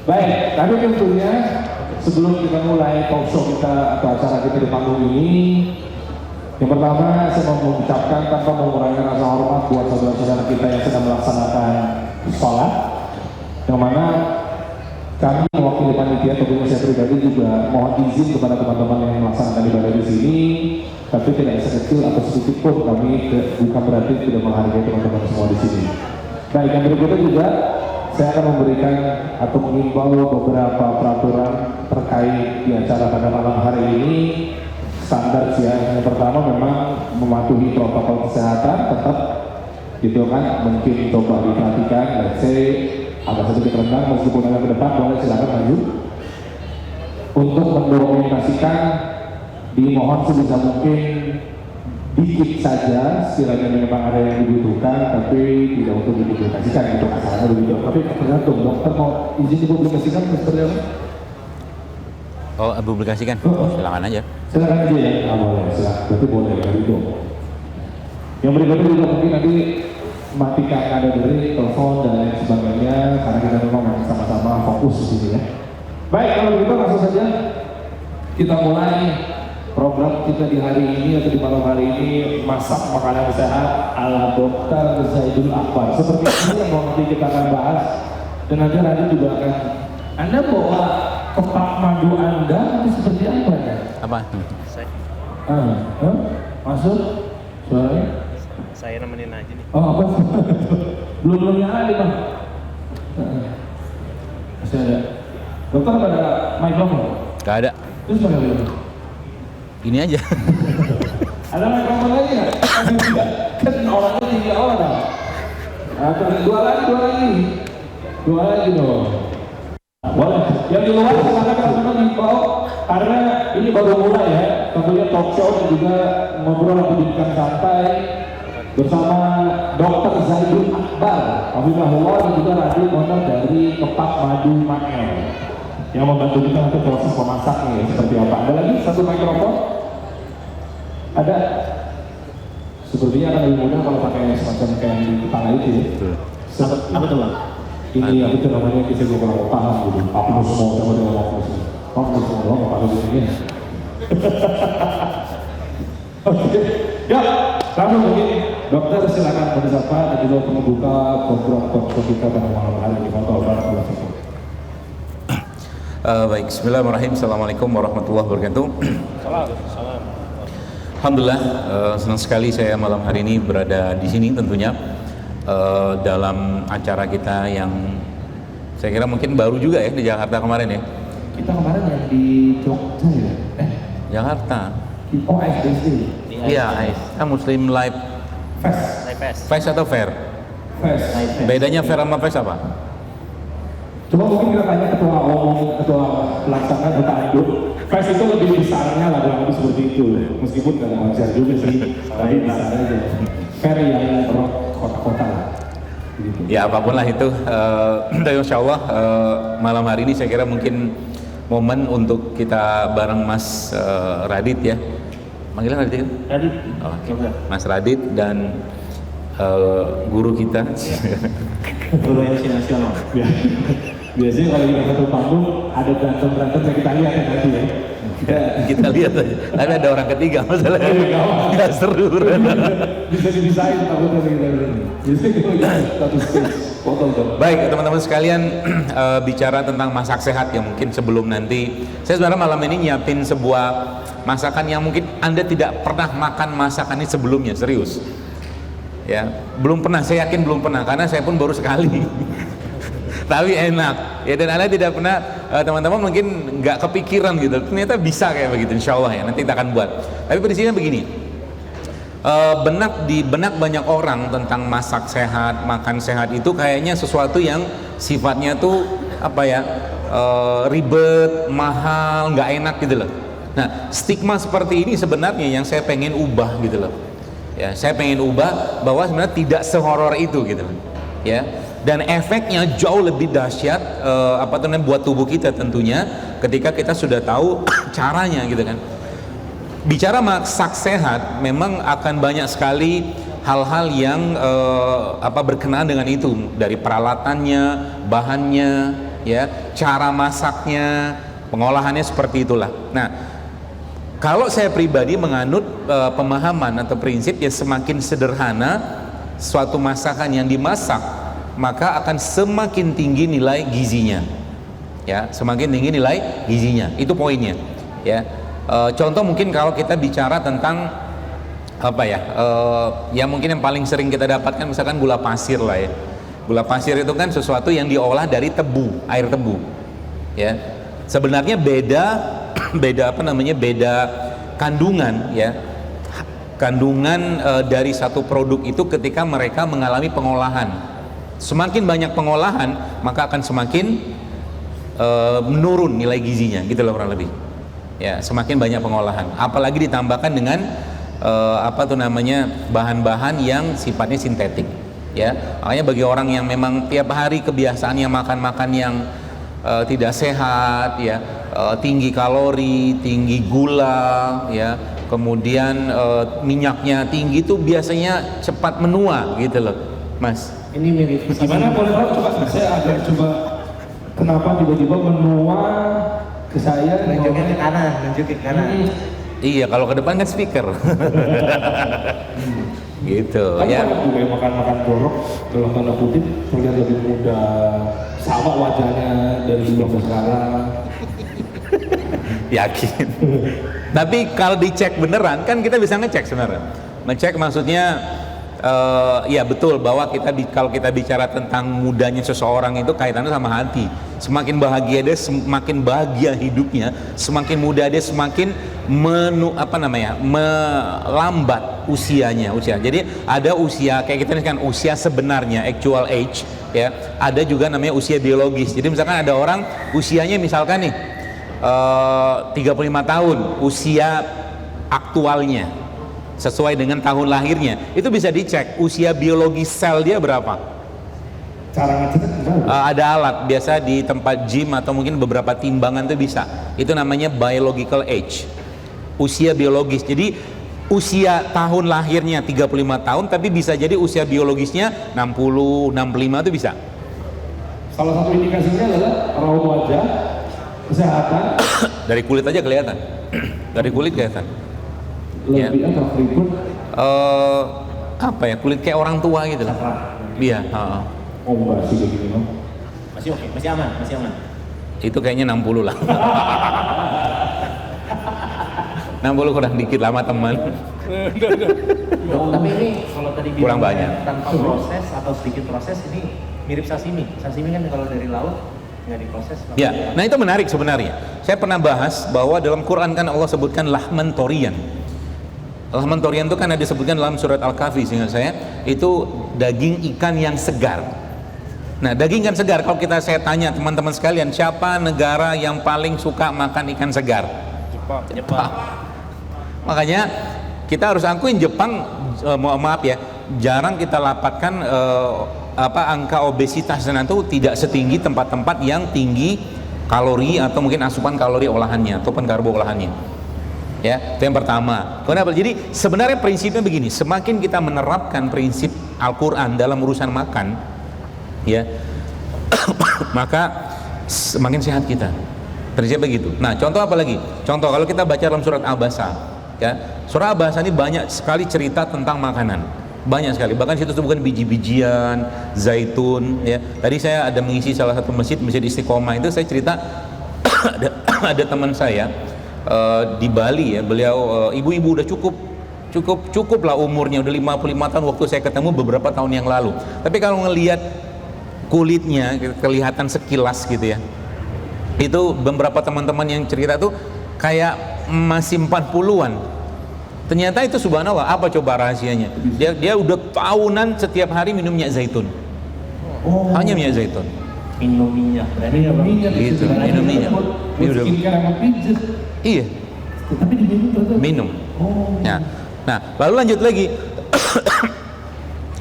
Baik, tapi tentunya sebelum kita mulai talk show kita atau acara kita di panggung ini, yang pertama saya mau mengucapkan tanpa mengurangi rasa hormat buat saudara-saudara kita yang sedang melaksanakan sholat, yang mana kami mewakili panitia tentunya saya pribadi juga mohon izin kepada teman-teman yang melaksanakan ibadah di sini, tapi tidak sekecil atau sedikit pun kami bukan berarti tidak menghargai teman-teman semua di sini. Baik, yang berikutnya juga saya akan memberikan atau mengimbau beberapa peraturan terkait di acara pada malam hari ini. Standar yang pertama memang mematuhi protokol kesehatan, tetap gitu kan, mungkin coba diperhatikan, let's say agak sedikit rendah meskipun agak ke depan, boleh silakan maju. Untuk mendokumentasikan dimohon sebisa mungkin dikit saja sekiranya memang ada yang dibutuhkan, tapi tidak untuk dipublikasikan gitu asalnya begitu. Tapi tergantung dokter mau izin dipublikasikan seperti apa? Oh, publikasikan? Silakan aja. Silakan aja ya. Boleh, silakan. Berarti boleh begitu. Yang berikutnya juga mungkin nanti matikan ada dari telepon dan lain sebagainya karena kita memang sama-sama fokus di sini ya. Baik, kalau begitu langsung saja kita mulai program kita di hari ini atau di malam hari ini, masak makanan sehat ala Dr. Zaidul Akbar. Seperti ini yang nanti kita akan bahas, dan nanti juga akan Anda bawa kepak madu Anda itu seperti apa ya? Apa? Masuk suaranya? Saya nemenin aja nih. Oh apa? belum nyala nih Bang. Masih ada. Dokter ada mikrofon? Gak ada. Terus mana dulu? Ini aja. Ada mikrofon lagi nggak? Kan orangnya tinggi orang. Dua lagi dong. Boleh. Yang di luar silakan teman-teman info karena ini baru mulai ya. Tentunya talk show dan juga ngobrol pendidikan santai bersama Dr. Zaidul Akbar, Hafizahullah, dan juga radio owner dari Kepak Madu Makmur yang membantu kita untuk proses memasaknya seperti apa. Ada lagi satu mikrofon? Ada? Sepertinya akan lebih mudah kalau pakai semacam kayak di kepala itu ya. Apa tuh Bang? Ini apa itu namanya, kita juga kurang paham gitu. Apa semua sama dengan fokus ini? Fokus semua nggak pakai begini. Oke, ya langsung begini. Dokter silakan bersapa dan juga membuka program talk show kita pada malam hari ini. Baik, bismillahirrahmanirrahim. Assalamualaikum warahmatullahi wabarakatuh. Salam. Alhamdulillah, senang sekali saya malam hari ini berada di sini tentunya dalam acara kita yang saya kira mungkin baru juga ya di Jakarta kemarin ya. Kita kemarin yang di Jogja ya? Jakarta. Oh, ASDC. Iya, Muslim Live Fest. Fest atau Fair? Fest. Bedanya Fair sama Fest apa? Coba mungkin kita tanya ketua umum, ketua pelaksana Kota Induk. Fest itu lebih besarnya lah, kurang lebih seperti itu. Meskipun nggak ada konser juga sih, tapi besar aja. Fair yang kota-kota lah. Gitu. Ya apapun lah itu, insya Allah malam hari ini saya kira mungkin momen untuk kita bareng Mas Radit ya. Manggilnya Radit kan? Radit. Oh, okay. Mas Radit dan guru kita. Guru MC nasional. Biasanya kalau kita satu panggung ada berantem yang kita lihat kan nanti ya. Kita lihat aja. Tapi ada orang ketiga masalahnya. Nggak seru. Bisa didesain takutnya kita lihat. Biasanya kita satu stage foto. Baik teman-teman sekalian, bicara tentang masak sehat ya, mungkin sebelum nanti saya sebenarnya malam ini nyiapin sebuah masakan yang mungkin Anda tidak pernah makan masakan ini sebelumnya, serius ya, belum pernah, saya yakin belum pernah karena saya pun baru sekali tapi enak ya, dan Anda tidak pernah, teman-teman mungkin nggak kepikiran gitu, ternyata bisa kayak begitu. Insya Allah ya, nanti kita akan buat. Tapi prinsipnya begini, di benak banyak orang tentang masak sehat, makan sehat itu kayaknya sesuatu yang sifatnya tuh apa ya, ribet, mahal, nggak enak gitu loh. Nah, stigma seperti ini sebenarnya yang saya pengen ubah gitu loh. Ya, saya pengen ubah bahwa sebenarnya tidak sehoror itu gitu loh. Ya. Dan efeknya jauh lebih dahsyat buat tubuh kita tentunya ketika kita sudah tahu caranya gitu kan. Bicara masak sehat memang akan banyak sekali hal-hal yang berkenaan dengan itu, dari peralatannya, bahannya, ya, cara masaknya, pengolahannya seperti itulah. Nah, kalau saya pribadi menganut pemahaman atau prinsip ya, semakin sederhana suatu masakan yang dimasak, maka akan semakin tinggi nilai gizinya. Ya, semakin tinggi nilai gizinya. Itu poinnya. Ya. Contoh mungkin kalau kita bicara tentang apa ya? Ya mungkin yang paling sering kita dapatkan misalkan gula pasir lah ya. Gula pasir itu kan sesuatu yang diolah dari tebu, air tebu. Ya. Sebenarnya beda kandungan ya. Kandungan dari satu produk itu ketika mereka mengalami pengolahan. Semakin banyak pengolahan, maka akan semakin menurun nilai gizinya, gitu loh kurang lebih. Ya, semakin banyak pengolahan. Apalagi ditambahkan dengan bahan-bahan yang sifatnya sintetik. Ya, makanya bagi orang yang memang tiap hari kebiasaannya makan-makan yang tidak sehat, ya, tinggi kalori, tinggi gula, ya, kemudian minyaknya tinggi, itu biasanya cepat menua, gitu loh, Mas. Ini mirip. Gimana boleh tahu coba? Saya agak coba kenapa tiba-tiba menua ke saya? Nunjukin ke kanan, nunjukin ke kanan. Iya, kalau ke depan kan speaker. Gitu Kan ya. banyak juga yang makan-makan jorok dalam tanda kutip terlihat lebih muda, sama wajahnya dari dulu ke sekarang. Yakin. Tapi kalau dicek beneran kan kita bisa ngecek sebenarnya. Ngecek maksudnya ya betul bahwa kalau kita bicara tentang mudanya seseorang itu kaitannya sama hati. Semakin bahagia dia, semakin bahagia hidupnya. Semakin muda dia, semakin melambat usianya. Jadi ada usia kayak kita kan usia sebenarnya, actual age, ya. Ada juga namanya usia biologis. Jadi misalkan ada orang usianya misalkan nih 35 tahun, usia aktualnya sesuai dengan tahun lahirnya, itu bisa dicek usia biologis sel dia berapa. Cara ngeceknya gimana? Ada alat biasa di tempat gym atau mungkin beberapa timbangan itu bisa. Itu namanya biological age, usia biologis. Jadi usia tahun lahirnya 35 tahun, tapi bisa jadi usia biologisnya 60, 65 itu bisa. Salah satu indikasinya adalah raut wajah, kesehatan. Dari kulit aja kelihatan. Dari kulit kelihatan. Lebih atau ribut. Apa ya, kulit kayak orang tua gitu lah. Iya. Oh enggak sih kayak gini no. Masih oke, masih aman, masih aman. Itu kayaknya 60 lah. 60 kurang dikit lama teman. Tapi ini kalau tadi Kurang bilang banyak. tanpa proses atau sedikit proses, ini mirip sashimi. Sashimi kan kalau dari laut nggak diproses. Ya, nah itu menarik sebenarnya. Saya pernah bahas bahwa dalam Quran kan Allah sebutkan lahman torian. Lahman torian itu kan ada disebutkan dalam surat Al-Kahfi, seingat saya, itu daging ikan yang segar. Nah, daging ikan segar, kalau saya tanya teman-teman sekalian, siapa negara yang paling suka makan ikan segar? Jepang. Makanya kita harus akuin Jepang, maaf ya, jarang kita dapatkan angka obesitas dan itu tidak setinggi tempat-tempat yang tinggi kalori atau mungkin asupan kalori olahannya ataupun karbo olahannya. Ya, itu yang pertama. Kenapa? Jadi sebenarnya prinsipnya begini, semakin kita menerapkan prinsip Al-Quran dalam urusan makan, ya, maka semakin sehat kita. Prinsipnya begitu. Nah, contoh apa lagi? Contoh kalau kita baca dalam surat Abasa, ya, surah Abasa ini banyak sekali cerita tentang makanan, banyak sekali. Bahkan situ disebutkan biji-bijian, zaitun. Ya, tadi saya ada mengisi salah satu masjid Istiqomah, itu saya cerita ada teman saya di Bali, ya, beliau ibu-ibu udah cukup lah umurnya, udah 55 tahun waktu saya ketemu beberapa tahun yang lalu. Tapi kalau ngelihat kulitnya kelihatan sekilas gitu ya, itu beberapa teman-teman yang cerita tuh kayak masih 40-an. Ternyata itu subhanallah, apa coba rahasianya? Dia udah tahunan setiap hari minum minyak zaitun. Hanya minyak zaitun. Minum minyak. Berarti Minum minyak Gitu, minum minyak. Skincare sama pijat. Iya, Tapi diminum tuh. minum. Oh. Nah, lalu lanjut lagi.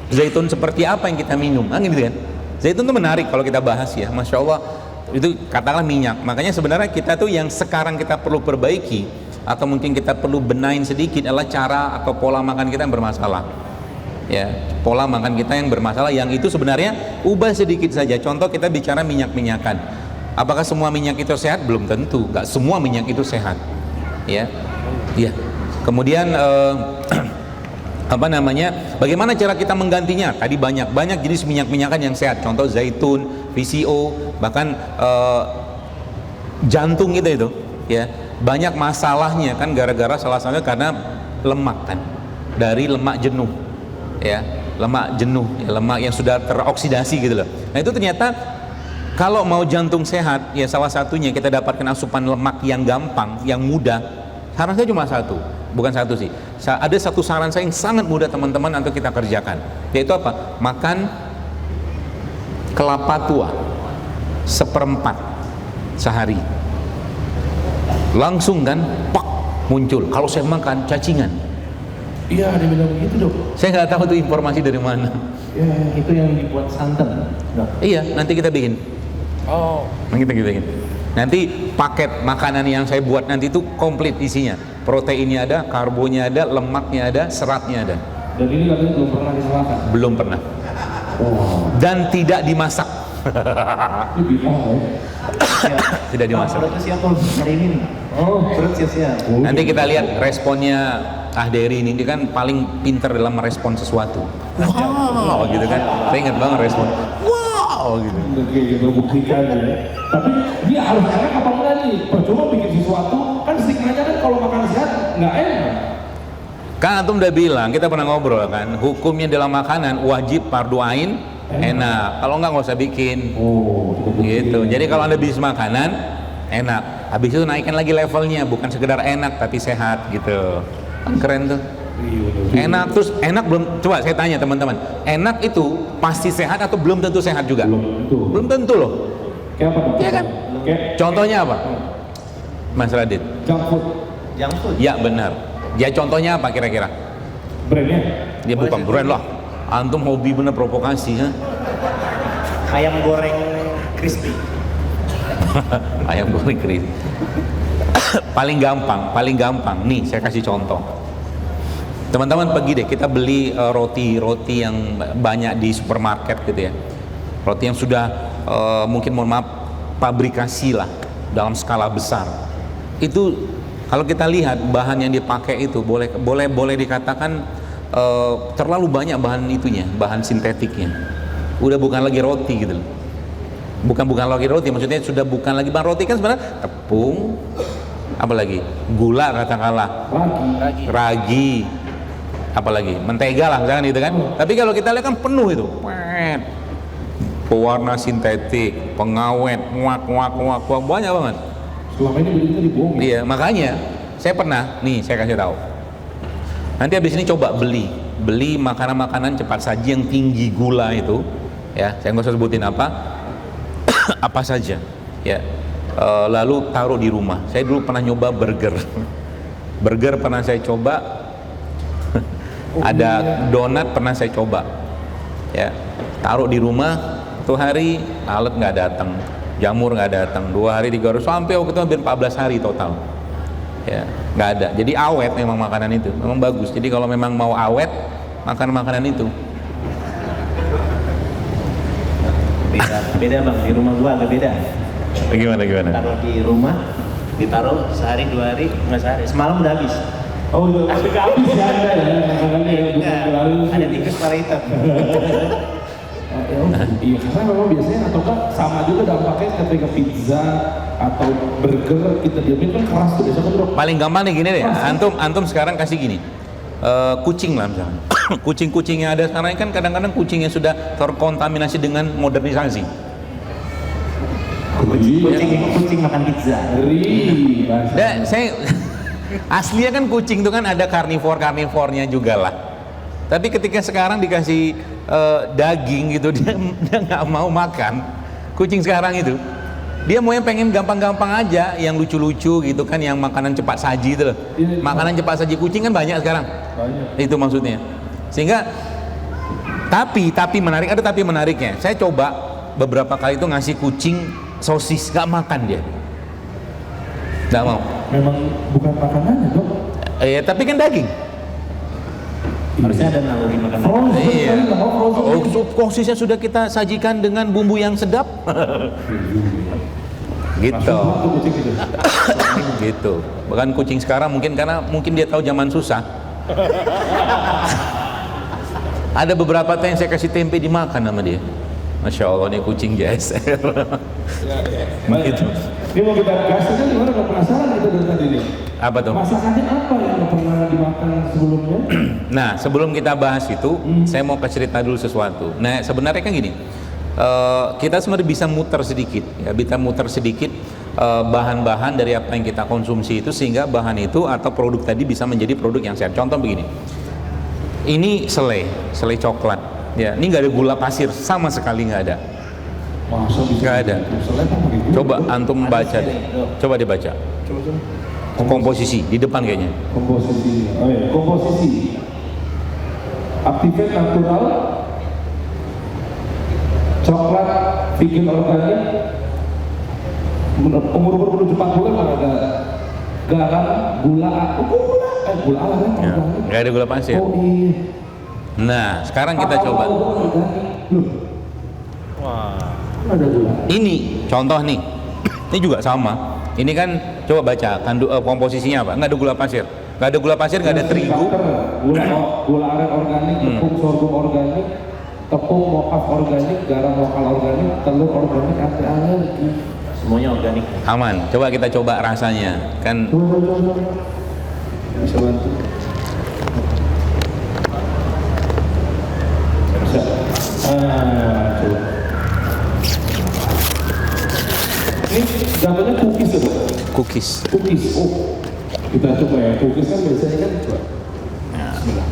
Zaitun seperti apa yang kita minum? Gitu kan? Zaitun itu menarik kalau kita bahas ya, Masya Allah. Itu katakanlah minyak. Makanya sebenarnya kita tuh yang sekarang kita perlu perbaiki atau mungkin kita perlu benahin sedikit adalah cara atau pola makan kita yang bermasalah. Ya, pola makan kita yang bermasalah, yang itu sebenarnya ubah sedikit saja. Contoh kita bicara minyak-minyakan. Apakah semua minyak itu sehat? Belum tentu. Nggak semua minyak itu sehat. Ya, ya. Kemudian apa namanya? Bagaimana cara kita menggantinya? Tadi banyak jenis minyak-minyakan yang sehat. Contoh zaitun, VCO, bahkan jantung kita itu, ya. Banyak masalahnya kan gara-gara salah satunya karena lemak kan. Dari lemak jenuh. Ya, lemak jenuh, ya, lemak yang sudah teroksidasi gitu loh. Nah, itu ternyata kalau mau jantung sehat, ya salah satunya kita dapatkan asupan lemak yang gampang, yang mudah. Saran saya cuma satu, bukan satu sih. Ada satu saran saya yang sangat mudah teman-teman untuk kita kerjakan, yaitu apa? Makan kelapa tua 1/4 sehari. Langsung kan, pak, muncul. Kalau saya makan cacingan. Iya, ada bilang begitu dok. Saya nggak tahu itu informasi dari mana. Ya, itu yang dibuat santan. Dok. Iya, nanti kita bikin. Oh. Nanti kita bikin. Nanti paket makanan yang saya buat nanti itu komplit isinya. Proteinnya ada, karbonya ada, lemaknya ada, seratnya ada. Dan ini katanya belum pernah disalahkan. Belum pernah. Oh, Dan tidak dimasak. ini bid'ah ya. Tidak dimasak. Perut siap tuh hari ini nih. Oh, Perut siap-siap. Nanti kita lihat responnya Dery ini, dia kan paling pinter dalam merespon sesuatu. Wow, gitu kan. Saya ingat banget respon. Wow, gitu. Oke, membuktikan ya. Tapi dia harus enak apa enggak nih? Percuma bikin sesuatu, kan stigmanya kan kalau makan sehat nggak enak. Kan antum udah bilang, kita pernah ngobrol kan, hukumnya dalam makanan wajib fardu ain enak. Kalau nggak usah bikin. Oh, Gitu. Jadi kalau Anda bisnis makanan enak, habis itu naikkan lagi levelnya, bukan sekedar enak tapi sehat gitu. Kan keren tuh. Enak, terus enak belum, coba saya tanya teman-teman, enak itu pasti sehat atau belum tentu sehat juga? Belum tentu loh. Kayak apa? Iya kan? Kayak Contohnya apa, Mas Radit? junk food, Junk food. Ya benar. Ya contohnya apa kira-kira? brandnya. Dia bukan brand lah. Antum hobi bener provokasi, ha? Ayam goreng crispy. Ayam goreng kering. paling gampang. Nih, saya kasih contoh. Teman-teman pergi deh, kita beli roti yang banyak di supermarket gitu ya. Roti yang sudah mungkin mohon maaf pabrikasi lah dalam skala besar. Itu kalau kita lihat bahan yang dipakai itu boleh dikatakan terlalu banyak bahan itunya, bahan sintetiknya. Udah bukan lagi roti gitu loh. Bukan lagi roti, maksudnya sudah bukan lagi bahan roti kan sebenarnya tepung, apalagi gula katakanlah, ragi, apalagi mentega lah misalkan gitu kan. Tapi kalau kita lihat kan penuh itu, pewarna sintetik, pengawet, muak, banyak banget. Selama ini berita dibohong. Iya, makanya saya pernah, nih saya kasih tahu. Nanti habis ini coba beli makanan-makanan cepat saji yang tinggi gula itu, ya, saya nggak usah sebutin apa saja, ya. Lalu taruh di rumah. Saya dulu pernah nyoba burger pernah saya coba, ada donat pernah saya coba, ya. Taruh di rumah, satu hari alat nggak datang, jamur nggak datang, 2 hari 3 hari, sampai waktu itu hampir 14 hari total. Ya, nggak ada. Jadi awet memang makanan itu, memang bagus. Jadi kalau memang mau awet, makan makanan itu. Beda bang, di rumah gua agak beda. Gimana? Taruh di rumah, ditaruh sehari 2 hari, nggak sehari, semalam udah habis. Oh, udah habis ya Anda ya makanannya ya, bukan lalu. Ada tikus para hitam. Iya, karena memang biasanya atau kan sama juga dampaknya ketika pizza atau burger kita diamin kan keras tuh biasanya bro. Paling gampang nih gini deh, antum sekarang kasih gini, kucing lah misalnya. Kucing-kucing yang ada sekarang kan kadang-kadang kucing yang sudah terkontaminasi dengan modernisasi. Kucing makan pizza. Dan saya aslinya kan kucing itu kan ada karnivornya juga lah. Tapi ketika sekarang dikasih daging gitu, dia nggak mau makan. Kucing sekarang itu dia mau yang pengen gampang-gampang aja, yang lucu-lucu gitu kan, yang makanan cepat saji itu loh. Makanan cepat saji kucing kan banyak sekarang. Itu maksudnya. Sehingga tapi menarik, ada tapi menariknya. Saya coba beberapa kali itu ngasih kucing sosis, gak makan dia. Gak mau. Memang bukan makanannya dok. Tapi kan daging. Harusnya ada naluri makanan. Frozen Iya. kan, nggak mau frozen. Sosisnya sudah kita sajikan dengan bumbu yang sedap. Gitu. Tuh kucing gitu. Gitu. Bahkan kucing sekarang mungkin karena dia tahu zaman susah. Ada beberapa teh yang saya kasih tempe dimakan sama dia. Masya Allah, nih kucing JSR. Baik. Ini mau kita gas kan gimana? Gak penasaran itu dari tadi nih. Apa tuh? Masakannya apa yang nggak pernah dimakan sebelumnya? Nah, sebelum kita bahas itu, saya mau ke cerita dulu sesuatu. Nah, sebenarnya kan gini, kita sebenarnya bisa muter sedikit, ya, bisa muter sedikit bahan-bahan dari apa yang kita konsumsi itu sehingga bahan itu atau produk tadi bisa menjadi produk yang sehat. Contoh begini, ini selai coklat, ya, ini nggak ada gula pasir sama sekali nggak ada. Masa bisa? Nggak ada. Coba antum baca deh, coba dibaca. Komposisi di depan kayaknya. Komposisi. Oh ya, komposisi. Activate natural, coklat, vegan organik, umur menuju 4 bulan ada garam, gula aren Ya, organik. nggak ada gula pasir. Oh iya. Nah, sekarang kita coba. Loh, Wah. ada gula. Ini contoh nih, ini juga sama. Ini kan coba baca komposisinya apa? Nggak ada gula pasir, nggak ada gula pasir, nggak ada terigu. Gula aren organik, tepung sorghum organik, tepung mokaf organik, garam lokal organik, telur organik, anti alergi. Semuanya organik. Aman. Coba kita coba rasanya. Kan Coba. Bisa bantu. Bisa. Coba. Ini gambarnya cookies ya, Pak? cookies. Cookies. Oh, kita coba ya. Cookies kan biasanya kan coba. Bismillah.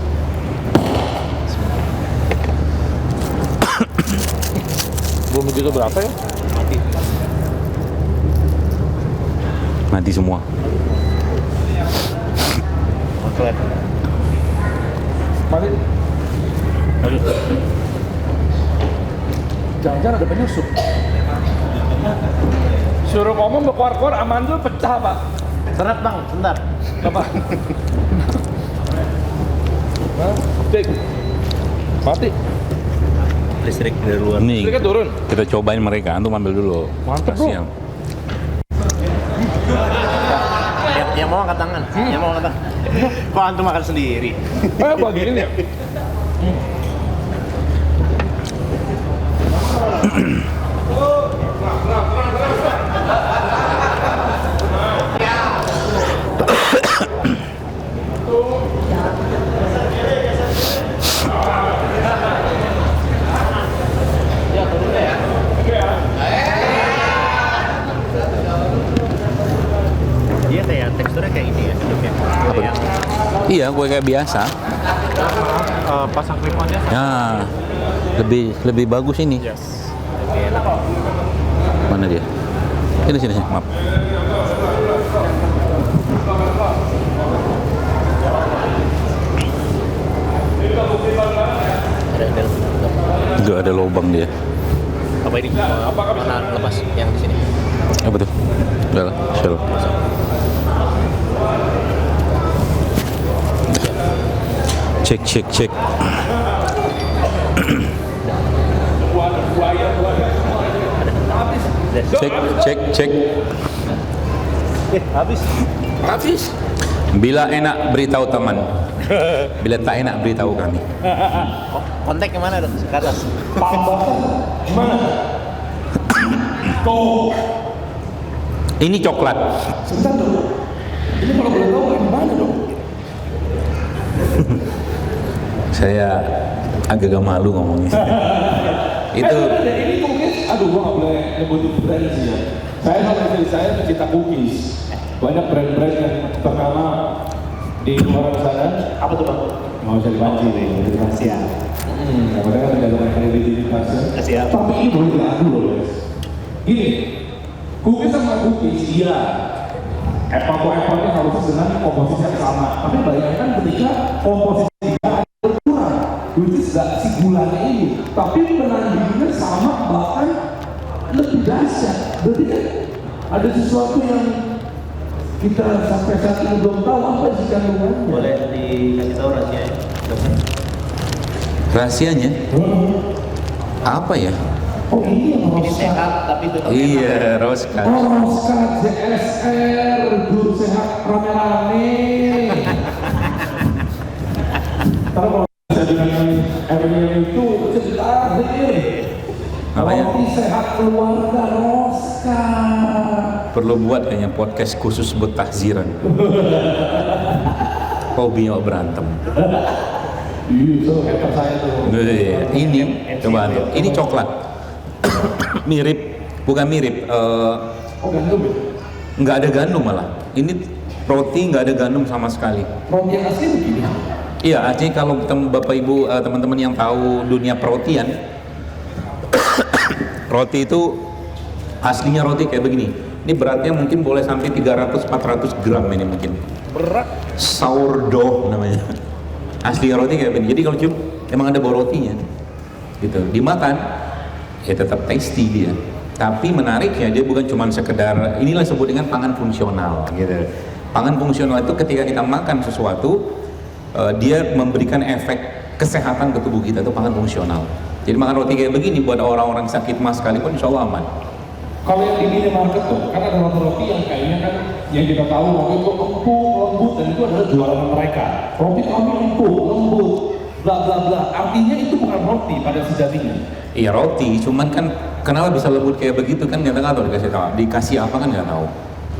Belum begitu berapa ya? Mati. Mati semua. Coklat. Mari. Jangan-jangan ada penyusup. Suruh ngomong berkuar-kuar, amandel pecah, Pak. Seret bang, sebentar. Apa? Cek. Mati. Listrik dari luar. Nih, Listriknya turun. kita cobain mereka. Antum ambil dulu. Mantep, bro. Kasihan. Yang mau angkat tangan. Yang mau angkat tangan. Kok antum makan sendiri? Bagian ya. Dia kayak teksturnya kayak ini ya. Apa? Yang Iya, kue kayak biasa. pasang clip on-nya. Nah, lebih bagus ini. Yes. Lebih enak. Mana dia? Sini, maaf. Enggak ada lubang dia. Apa ini? Mana lepas yang di sini? Apa tuh? Enggak lah, shell. Cek. Cek. Habis. Bila enak beritahu teman. Bila tak enak beritahu kami. Kontak kemana dong? Ke atas. Gimana? Tuh. Ini coklat. Sebentar dong. Ini kalau boleh tahu yang mana dong? Saya agak malu ngomongnya. Itu Ini cookies. Aduh, gua nggak boleh nyebutin brand sih ya. Saya sama istri saya pecinta cookies. Banyak brand-brand yang ternama di luar sana. Apa tuh bang? Nggak usah dipancing nih, rahasia. Karena kan menjaga kredibilitasnya. Siap. Tapi ini boleh diadu loh, guys. Gini, cookies sama cookies, iya. Apple to apple-nya harus dengan komposisinya sama. Tapi bayangkan ketika komposisinya berkurang, which is nggak si gulanya ini, tapi penandingannya sama bahkan lebih dahsyat. Berarti kan ada sesuatu yang kita sampai saat ini belum tahu apa sih kandungannya. Boleh dikasih tahu rahasianya? rahasianya apa ya? Oh ini yang Ini Roska. sehat tapi tetap enak. Iya, Roska. Oh Roska JSR, guru sehat rame-rame. Kalau mau bisa dengan Erwin itu cerita akhir. Apa ya? Roti sehat keluarga Roska. Perlu buat kayaknya podcast khusus buat tahziran. Hobinya berantem. Iya, itu hater saya tuh. Ini coba lihat. Ini coklat. Mirip, bukan mirip. Oh gandum ya? Nggak ada gandum malah. Ini roti nggak ada gandum sama sekali. Roti yang asli begini. Iya, Aceh kalau Bapak Ibu teman-teman yang tahu dunia perotian, roti itu aslinya roti kayak begini. Ini beratnya mungkin boleh sampai 300-400 gram ini mungkin. Berat. Sourdough namanya. Asli roti kayak begini. Jadi kalau cium emang ada bau rotinya. Gitu. Dimakan ya tetap tasty dia. Tapi menariknya dia bukan cuma sekedar, inilah disebut dengan pangan fungsional gitu. Pangan fungsional itu ketika kita makan sesuatu dia memberikan efek kesehatan ke tubuh kita, itu pangan fungsional. Jadi makan roti kayak begini buat orang-orang sakit mah sekalipun insya Allah aman. Kalau yang di minimarket tuh, kan ada roti-roti yang kayaknya kan yang kita tahu roti itu empuk, lembut, dan itu adalah jualan mereka. Roti kami empuk, lembut, bla bla bla. Artinya itu bukan roti pada sejatinya. Iya roti, cuman kan kenapa bisa lembut kayak begitu kan nggak tahu, dikasih tahu, dikasih apa kan nggak tahu.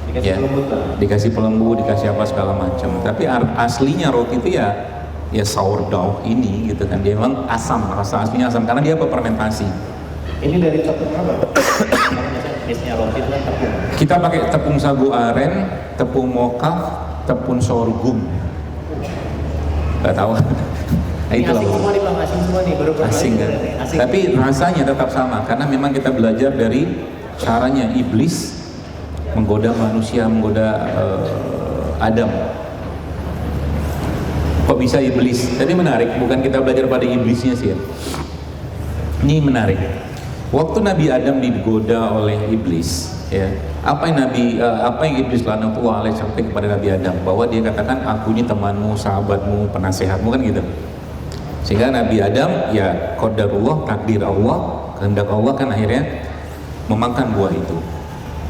Dikasih Ya, pelembut lah. dikasih pelembut, dikasih apa segala macam. Tapi aslinya roti itu ya sourdough ini gitu kan, dia memang asam, rasa aslinya asam karena dia fermentasi. Ini dari tepung apa? Biasanya roti itu kan tepung. Kita pakai tepung sagu aren, tepung mokaf, tepung sorghum. Gak tahu. Nah, Ini itulah. asing semua nih bang, asing semua nih, baru Asing kan. Asing. Tapi rasanya tetap sama karena memang kita belajar dari caranya iblis menggoda manusia, menggoda Adam. Kok bisa iblis? Jadi menarik, bukan kita belajar pada iblisnya sih ya. Ini menarik. Waktu Nabi Adam digoda oleh iblis, ya, apa yang iblis laknatullah alaih sampai kepada Nabi Adam, bahwa dia katakan aku ini temanmu, sahabatmu, penasehatmu kan gitu. Sehingga Nabi Adam ya qadarullah, takdir Allah, kehendak Allah kan akhirnya memakan buah itu.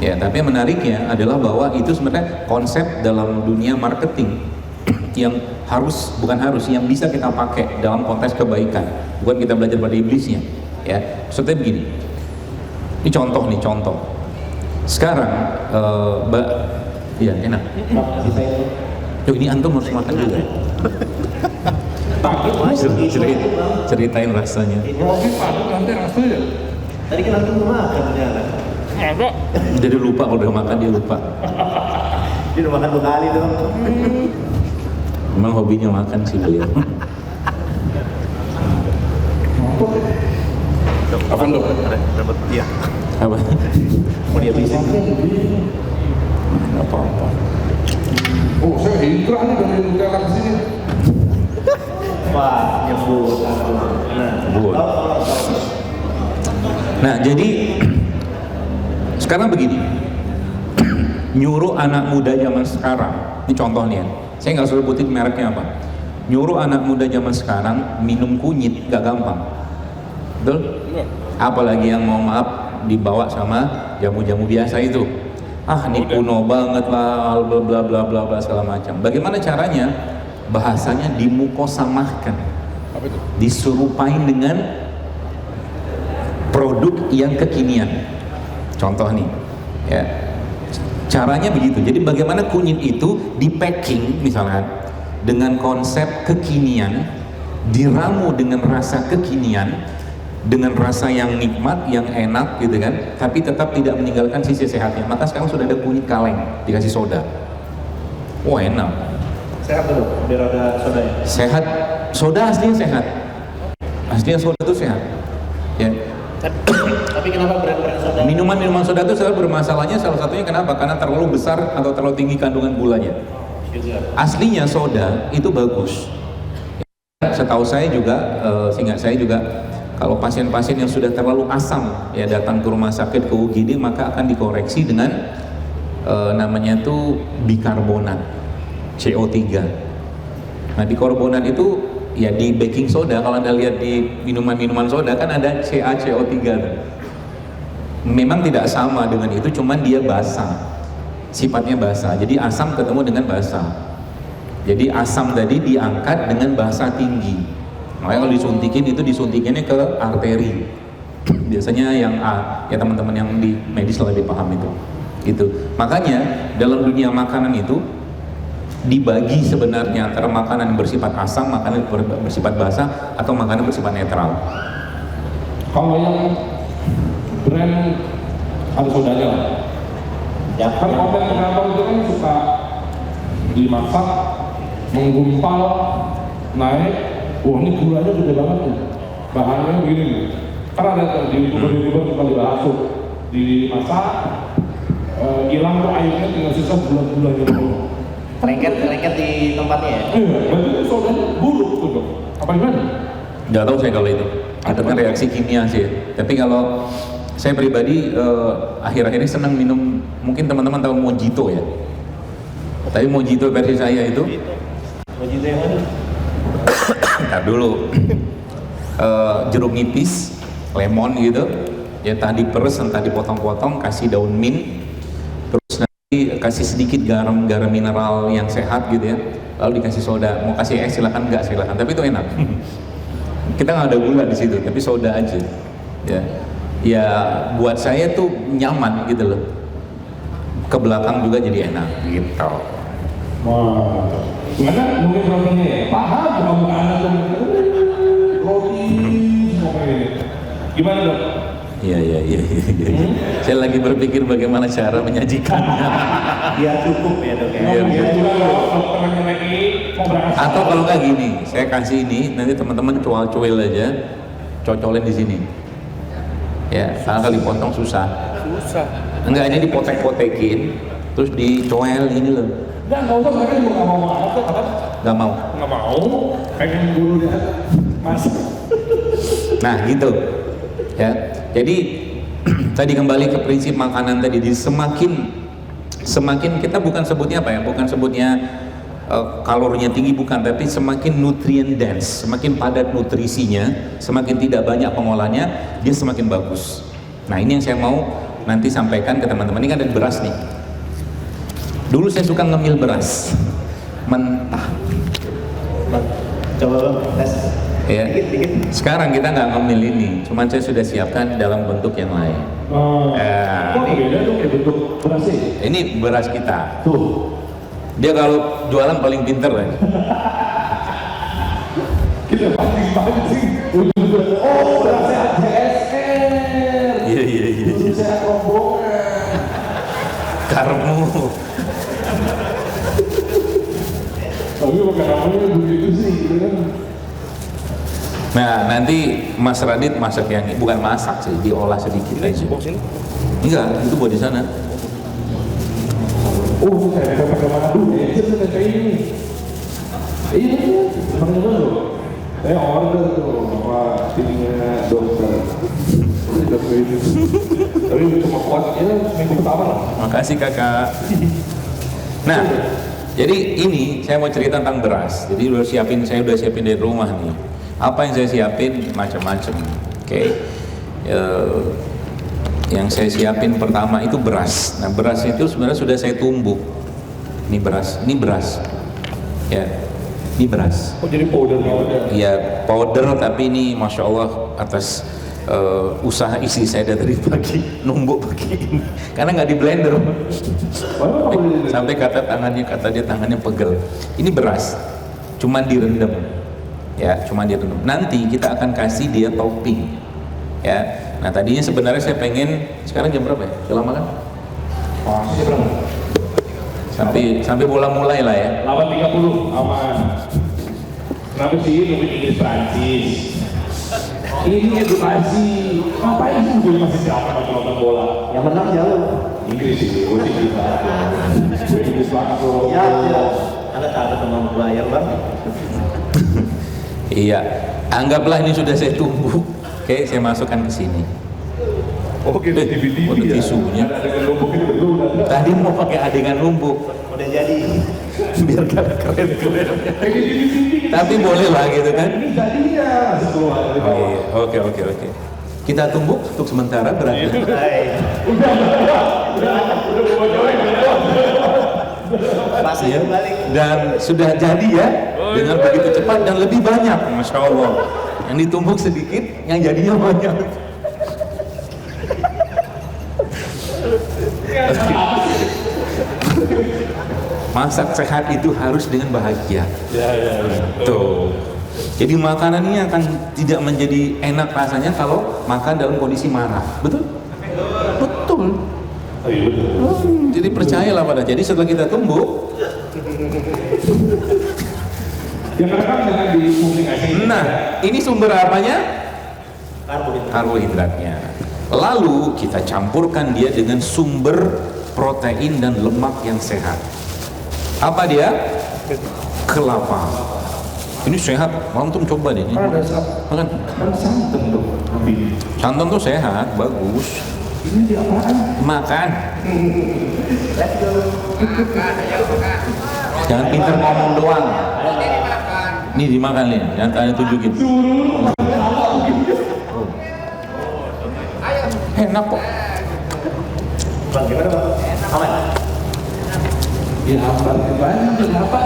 Ya, tapi yang menariknya adalah bahwa itu sebenarnya konsep dalam dunia marketing yang yang bisa kita pakai dalam konteks kebaikan, bukan kita belajar pada iblisnya. Ya, maksudnya begini. Ini contoh. Sekarang, ya enak. Yuk ini antum harus makan juga. Ceritain rasanya. Roti paduk nanti rasanya. Tadi kan antum udah makan ternyata. Jadi lupa kalau udah makan dia lupa. Dia udah makan 2 kali dong. Memang hobinya makan sih beliau. Apa lo? Dapat dia. Apa? Mau dihabisin. Apa-apa. Oh saya hijrah nih dari Nutella ke sini. Wah, nyebut. Nyebut. Nah, jadi sekarang begini. Nyuruh anak muda zaman sekarang, ini contoh nih ya. Saya nggak usah sebutin mereknya apa. Nyuruh anak muda zaman sekarang minum kunyit gak gampang. Betul? Apalagi yang mau maaf dibawa sama jamu-jamu biasa itu. Ah, ini kuno banget lah, bla bla bla bla bla segala macam. Bagaimana caranya? Bahasanya dimukosamahkan. Apa itu? Diserupain dengan produk yang kekinian. Contoh nih, ya. Caranya begitu. Jadi bagaimana kunyit itu di packing misalkan dengan konsep kekinian, diramu dengan rasa kekinian, dengan rasa yang nikmat, yang enak gitu kan, tapi tetap tidak meninggalkan sisi sehatnya. Maka sekarang sudah ada kunyit kaleng dikasih soda. Wah, enak. Sehat dulu, biar ada sodanya. Sehat. Soda aslinya sehat. Aslinya soda itu sehat. Ya. Tapi kenapa brand-brand soda? Minuman soda itu selalu bermasalahnya, salah satunya kenapa? Karena terlalu besar atau terlalu tinggi kandungan gulanya. Aslinya soda itu bagus. Setahu saya juga, seingat saya juga, kalau pasien-pasien yang sudah terlalu asam ya datang ke rumah sakit ke UGD, maka akan dikoreksi dengan namanya itu bikarbonat, CO3. Nah, bikarbonat itu ya di baking soda, kalau Anda lihat di minuman-minuman soda kan ada CaCO3 tuh. memang tidak sama dengan itu, cuman dia basah, sifatnya basah. Jadi asam ketemu dengan basah. Jadi asam tadi diangkat dengan basah tinggi. Makanya kalau disuntikin itu disuntikinnya ke arteri. Biasanya yang ya teman-teman yang di medis lebih paham itu. Gitu. Makanya dalam dunia makanan itu dibagi sebenarnya antara makanan yang bersifat asam, makanan yang bersifat basah, atau makanan bersifat netral. Kalau yang brand ada sodanya lah. Ya, Kan konten kreator itu kan suka dimasak, menggumpal, naik. Wah ini gulanya gede banget nih. Bahannya begini nih. Karena ada di youtuber suka dibahas tuh, dimasak, hilang tuh airnya, tinggal sisa gula-gula gitu. lengket di tempatnya ya. Iya, berarti sodanya buruk tuh dong. Apa gimana? Nggak tahu saya kalau itu. Itu kan reaksi kimia sih. Tapi kalau saya pribadi akhir-akhir ini senang minum, mungkin teman-teman tahu mojito ya. Tapi mojito versi saya itu Mojito yang mana? ntar dulu jeruk nipis, lemon gitu, ya tadi peres, entah dipotong-potong, kasih daun mint, terus nanti kasih sedikit garam mineral yang sehat gitu ya, lalu dikasih soda. Mau kasih es silakan, enggak silakan, tapi itu enak. Kita nggak ada gula di situ, tapi soda aja. Ya buat saya tuh nyaman gitu loh. Ke belakang juga jadi enak gitu. Wah, gimana mungkin rotinya ya? Paham, bukan anak tuh roti semua ini. Gimana dok? Iya. Saya lagi berpikir bagaimana cara menyajikannya. Biar cukup ya dok ya. Iya. Biar juga loh, dokternya lagi mau berangkat. Atau kalau nggak gini, saya kasih ini, nanti teman-teman cual-cuil aja, cocolin di sini. Ya, karena kalau dipotong susah. Enggak, ini dipotek-potekin, terus dicoel ini loh. Nggak usah, mereka juga nggak mau makan tuh, apa? Nggak mau. Nggak mau, pengen dulu dia masuk. Nah gitu. Ya, jadi tadi kembali ke prinsip makanan tadi. Jadi semakin kita bukan sebutnya apa ya? Bukan sebutnya kalorinya tinggi, bukan, tapi semakin nutrient dense, semakin padat nutrisinya, semakin tidak banyak pengolahnya, dia semakin bagus. Nah ini yang saya mau nanti sampaikan ke teman-teman. Ini kan ada beras nih. Dulu saya suka ngemil beras mentah. Coba bang, tes. Ya. Dikit. Sekarang kita nggak ngemil ini, cuman saya sudah siapkan dalam bentuk yang lain. Kok beda dong ya bentuk berasnya? Ini beras kita. Tuh, Dia kalau jualan paling pinter kan. kita pancing. Oh, berasnya JSR. Iya. Dulu saya rombongan. Karmu. Tapi bukan namanya begitu sih, gitu kan? Nah nanti Mas Radit masak yang bukan masak sih, diolah sedikit aja. Enggak, itu buat di sana. Oh, saya dapat kemana dulu ya? Saya kayak ini. Iya, mana dulu? Saya order tuh sama timnya dokter. Ini dokter itu. Tapi cuma kuatnya minggu pertama lah. Makasih kakak. Nah, jadi ini saya mau cerita tentang beras. Jadi saya udah siapin dari rumah nih. Apa yang saya siapin macam-macam. Oke. Yang saya siapin pertama itu beras. Nah, beras itu sebenarnya sudah saya tumbuk. Ini beras. Ya. Ini beras. Oh, jadi powder ada. Ya, powder, tapi ini masya Allah atas usaha istri saya dari pagi numbuk begini karena nggak di blender. Sampai kata dia tangannya pegel. Ini beras, cuman direndam. Ya, cuman direndam. Nanti kita akan kasih dia topping. Ya. Nah, tadinya sebenarnya saya pengen, sekarang jam berapa ya? Sudah lama kan? Masih berapa? Sampai bola mulai lah ya. 8.30 aman. Kenapa sih nungguin Inggris Prancis? Ini edukasi. Ngapain sih gue masih siapa lagi nonton bola? Yang menang jauh. Inggris sih, gue sih kita. Gue Inggris banget loh. Ya. Anda takut sama bayar bang? Iya. Anggaplah ini sudah saya tumbuk. Oke, saya masukkan ke sini. Oh, kita TV-TV Untuk ya? tisunya. Ada adegan lumbuk ini betul udah. Tadi mau pakai adegan lumbuk. Udah jadi. Biar keren. Tapi boleh lah gitu kan. Ini jadinya masih keluar. Oh, iya. Oke. Kita tunggu untuk sementara berarti. Masih Ya. balik. Dan sudah jadi ya dengan begitu cepat dan lebih banyak, masya Allah. Yang ditumbuk sedikit, yang jadinya banyak. Masak sehat itu harus dengan bahagia. Tuh. Jadi makanan ini akan tidak menjadi enak rasanya kalau makan dalam kondisi marah. Betul? Betul. Jadi percayalah pada. Jadi setelah kita tumbuk, Yang rekam dengan di publikasi. nah ini sumber apanya? Karbohidrat. Karbohidratnya. Lalu kita campurkan dia dengan sumber protein dan lemak yang sehat. Apa dia? Kelapa. Ini sehat. Antum coba deh. Ini. Makan. Kan santan tuh, Habib. Santan tuh sehat, bagus. Ini di apaan? Makan. Jangan pinter ngomong doang. Ini dimakan nih, jangan kalian tunjukin. Enak kok. Bang, gimana bang? Aman? Ya apa? Kenapa?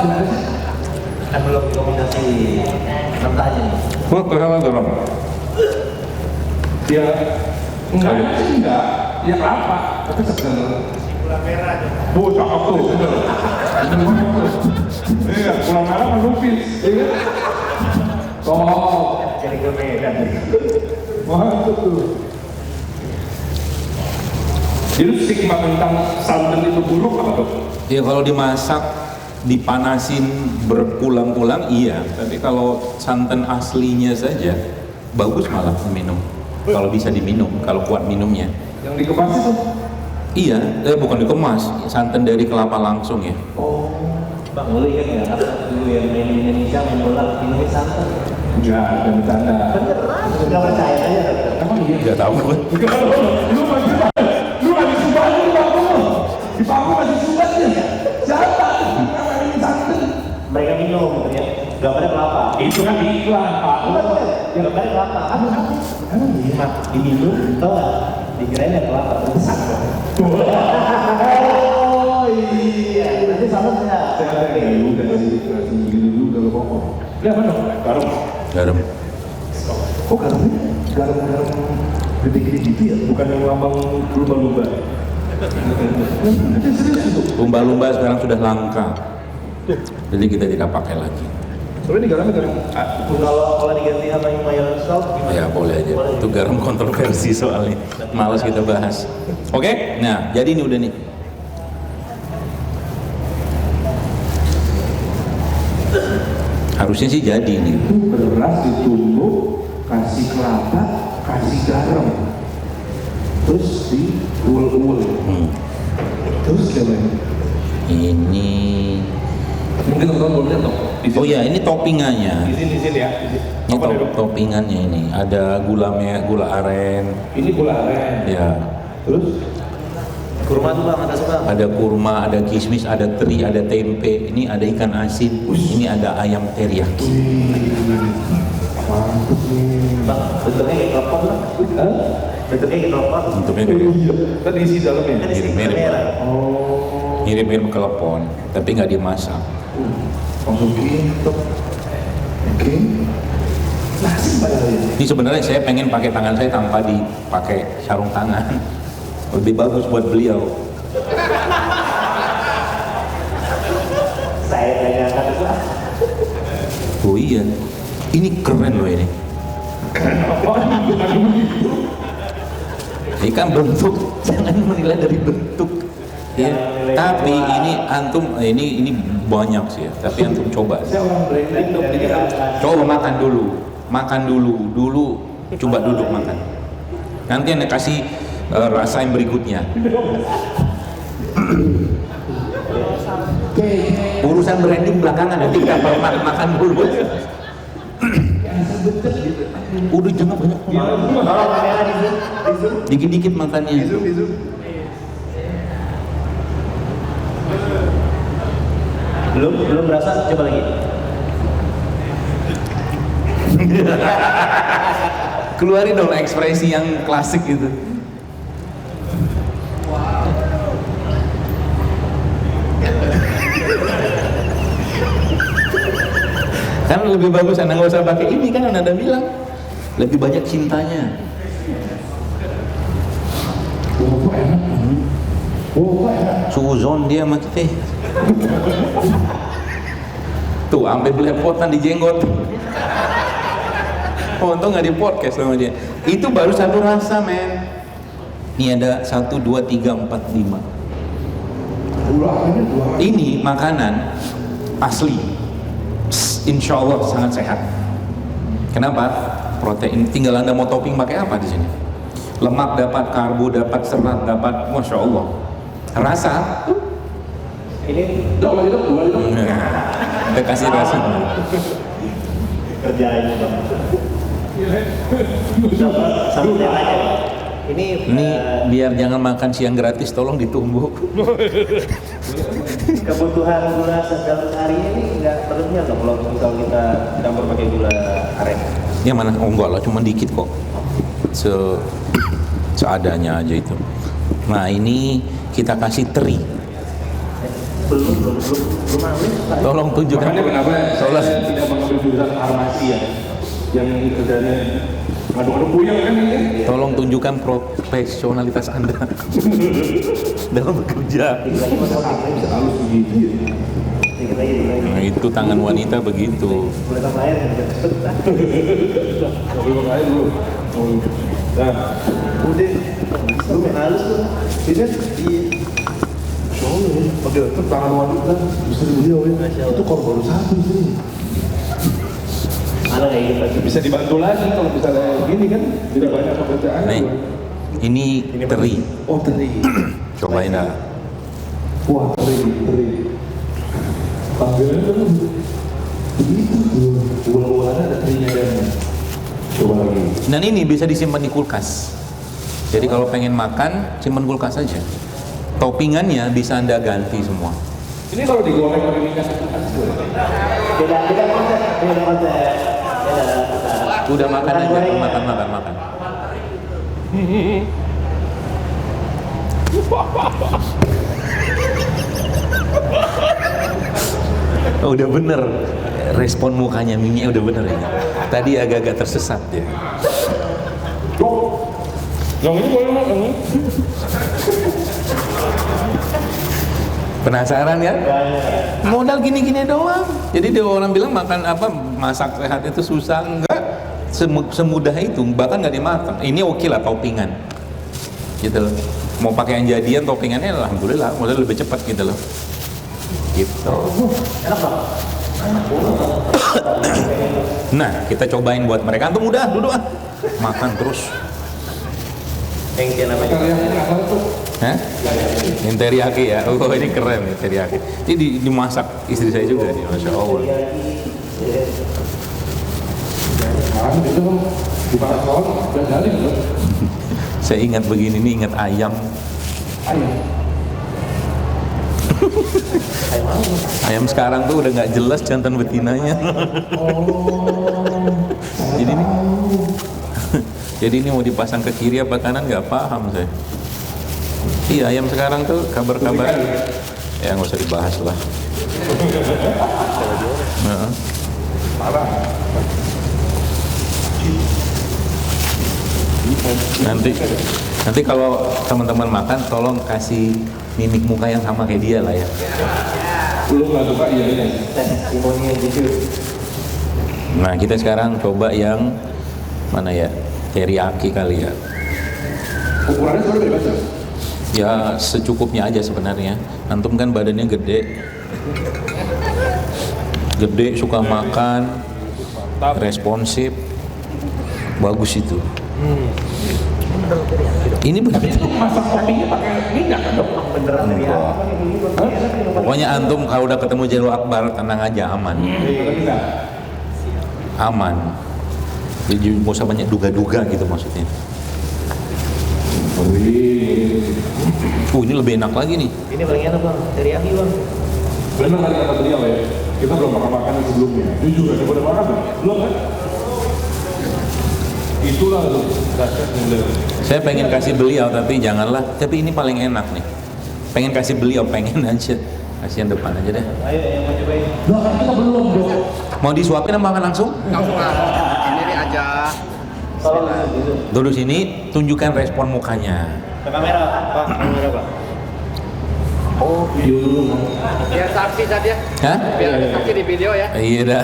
Kan belum kombinasi mentahnya nih. Wah, kenapa garam? Ya enggak sih enggak. Ya apa? Tapi sebenarnya Gula merah aja. bu cakep tuh. Bener. Iya, pulang merah kan lupis. Iya. Oh, Jadi gue Medan. wah tuh. Jadi stigma tentang santan itu buruk apa tuh? Ya kalau dimasak, dipanasin berulang-ulang iya. Tapi kalau santan aslinya saja bagus malah diminum. Kalau bisa diminum, kalau kuat minumnya. Yang dikemas itu? Iya, bukan dikemas, santan dari kelapa langsung ya. Oh, Bang, lu ingat nggak? Apa dulu yang main di Indonesia main bola minumnya santan? enggak, ada bercanda. Beneran? Nggak percaya aja. Emang iya? Nggak tahu gue. Lu lagi sumpah di bangku lu. Di bangku masih sumpah dia. Siapa? Yang santan. Mereka minum, ya. Gambarnya kelapa. Itu kan di iklan, Pak. Ya gambarnya kelapa. Emang iya? Diminum, tau nggak? Dikirain ya kelapa. Besar. Oh iya. Nanti sama nggak? Udah sih, dulu udah lu pokok. Ya benar, garam. Garam. Oh garamnya? Garam gede-gede gitu ya? Bukan yang lambang lumba-lumba. Serius itu? Lumba-lumba sekarang sudah langka. Jadi kita tidak pakai lagi. Soalnya ini garamnya garam. Kalau diganti sama yang mayones salt gimana? Ya boleh aja. Itu garam kontroversi soalnya. Males kita bahas. Oke, nah jadi ini udah nih. Harusnya sih jadi nih. Itu beras ditumbuk, kasih kelapa, kasih garam. Terus diulul-ulul. Terus gimana? Ini. Mungkin teman-teman boleh lihat dong. Oh ya, ini toppingannya. Di sini ya. Ini toppingannya ini. Ada gula merah, gula aren. Ini gula aren. Ya. Terus Kurma tuh bang, ada suka. Ada kurma, ada kismis, ada teri, ada tempe. Ini ada ikan asin. Ini ada ayam teriyaki. mantep nih. Bang, bentuknya kayak keropok bang. Bentuknya kayak keropok. Bentuknya Iya. Kan diisi dalamnya. Kan isi Mirip-mirip. merah. Oh. mirip-mirip kelepon, tapi nggak dimasak. Langsung gitu. Oke. Nasi padahal ya. Ini sebenarnya saya pengen pakai tangan saya tanpa dipakai sarung tangan. Lebih bagus buat beliau. Saya tanya kata gua. Oh iya, ini keren loh ini. Ini kan bentuk, jangan menilai dari bentuk. Ya, tapi ini antum, ini banyak sih ya. Tapi antum coba. Saya orang branding dong. Jadi Coba makan dulu, coba duduk makan. Nanti anda kasih rasa yang berikutnya. Urusan branding belakangan, nanti kita baru makan dulu. Udah jangan banyak. Tolong kamera di zoom. Dikit-dikit makannya. Belum berasa, coba lagi. Keluarin dong ekspresi yang klasik gitu. Kan lebih bagus Anda nggak usah pakai ini, kan Anda bilang lebih banyak cintanya. Oh, enak. Oh, enak. Suuzon dia sama kita. Tuh, sampai belepotan di jenggot. Oh, untung nggak di podcast sama dia. Itu baru satu rasa, men. Ini ada 1, 2, 3, 4, 5. Ini makanan asli. Insya Allah sangat sehat. Kenapa? Protein. Tinggal Anda mau topping pakai apa di sini? Lemak dapat, karbo dapat, serat dapat. Masya Allah. Rasa? Ini Dua itu. Kita kasih rasa. kerjain bang. Sampai aja. Ini Biar jangan makan siang gratis, tolong ditumbuk. kebutuhan gula dalam sehari ini nggak berlebihan dong kalau misal kita campur pakai gula aren. Yang mana? Oh enggak lah, cuma dikit kok. Seadanya aja itu. Nah ini kita kasih teri. Belum habis Pak. Tolong tunjukkan. Makanya kenapa Tolong. saya tidak mengambil jurusan farmasi ya, yang kerjanya ngaduk-ngaduk puyeng kan ini. Tolong tunjukkan profesionalitas Anda dalam bekerja. Dikit lagi masuk Harus begitu. dikit lagi. Nah, itu tangan wanita begitu. Boleh tambah air nggak? Nggak boleh pakai air dulu. Nah, Udah, lu halus tuh. Bisa di oke, itu tangan wanita bisa beliau ya. Itu kor baru satu sih. mana kayak gitu. Bisa dibantu lagi kalau misalnya gini kan tidak banyak pekerjaan. Nih, ini teri. Oh, teri. Cobain dah. Wah, teri. Panggilannya kan begitu tuh. Ulang-ulangan ada terinya dan coba lagi. Dan ini bisa disimpan di kulkas. Jadi kalau pengen makan, simpan kulkas aja. Toppingannya bisa Anda ganti semua. Ini kalau digoreng pakai minyak kan Beda konsep. Udah makan aja, makan. Oh, udah bener. Respon mukanya Mimi udah bener ya. Tadi agak-agak tersesat ya. yang ini boleh makan. Penasaran ya? Modal gini-gini doang. Jadi dia orang bilang makan apa, masak sehat itu susah. Enggak, semudah itu. Bahkan nggak dimakan. Ini oke lah toppingan. Gitu loh. Mau pakai yang jadian toppingannya alhamdulillah, modal lebih cepat gitu loh. Gitu. Nah, kita cobain buat mereka. Antum udah duduk ah. Makan terus. Yang dia namanya. Hah? Yang teriyaki ya? Oh ini keren nih teriyaki. Ini dimasak istri saya juga nih, Masya Allah. Sekarang itu di Paragon udah jadi loh. Saya ingat begini nih, ingat ayam. Ayam sekarang tuh udah nggak jelas jantan betinanya. Jadi ini, jadi ini mau dipasang ke kiri apa kanan nggak paham saya. Iya ayam sekarang tuh kabar-kabar ya nggak usah dibahas lah. Nah. Nanti kalau teman-teman makan tolong kasih mimik muka yang sama kayak dia lah ya. Lu nggak suka iya ini. Testimoni gitu. Nah kita sekarang coba yang mana ya, teriyaki kali ya. Ukurannya sebenarnya bebas ya. Ya secukupnya aja sebenarnya. Antum kan badannya gede, suka makan, responsif, bagus itu. Ini benar. Masak kopinya pakai minyak kan dok? Beneran ya. Pokoknya antum kalau udah ketemu Jalur Akbar tenang aja, aman. Aman. Jadi nggak usah banyak duga-duga gitu maksudnya. Ini lebih enak lagi nih. Ini paling enak bang, teriyaki bang. Benar kan kata beliau ya. Kita belum makan makanan sebelumnya. Jujur aja udah makan belum? Belum kan? Itu Itulah loh, dahsyat gila. Saya pengen kasih beliau tapi janganlah. Tapi ini paling enak nih. Pengen kasih beliau, pengen aja. Kasihan depan aja deh. Ayo yang mau cobain. Lah kan kita belum dong. Mau disuapin apa makan langsung? Langsung lah. Sendiri aja. Duduk sini, tunjukkan respon mukanya. Ke kamera, Pak. Kamera, Pak. Oh, video dulu. Biar saksi saja. Hah? Biar ada saksi di video ya. Iya dah.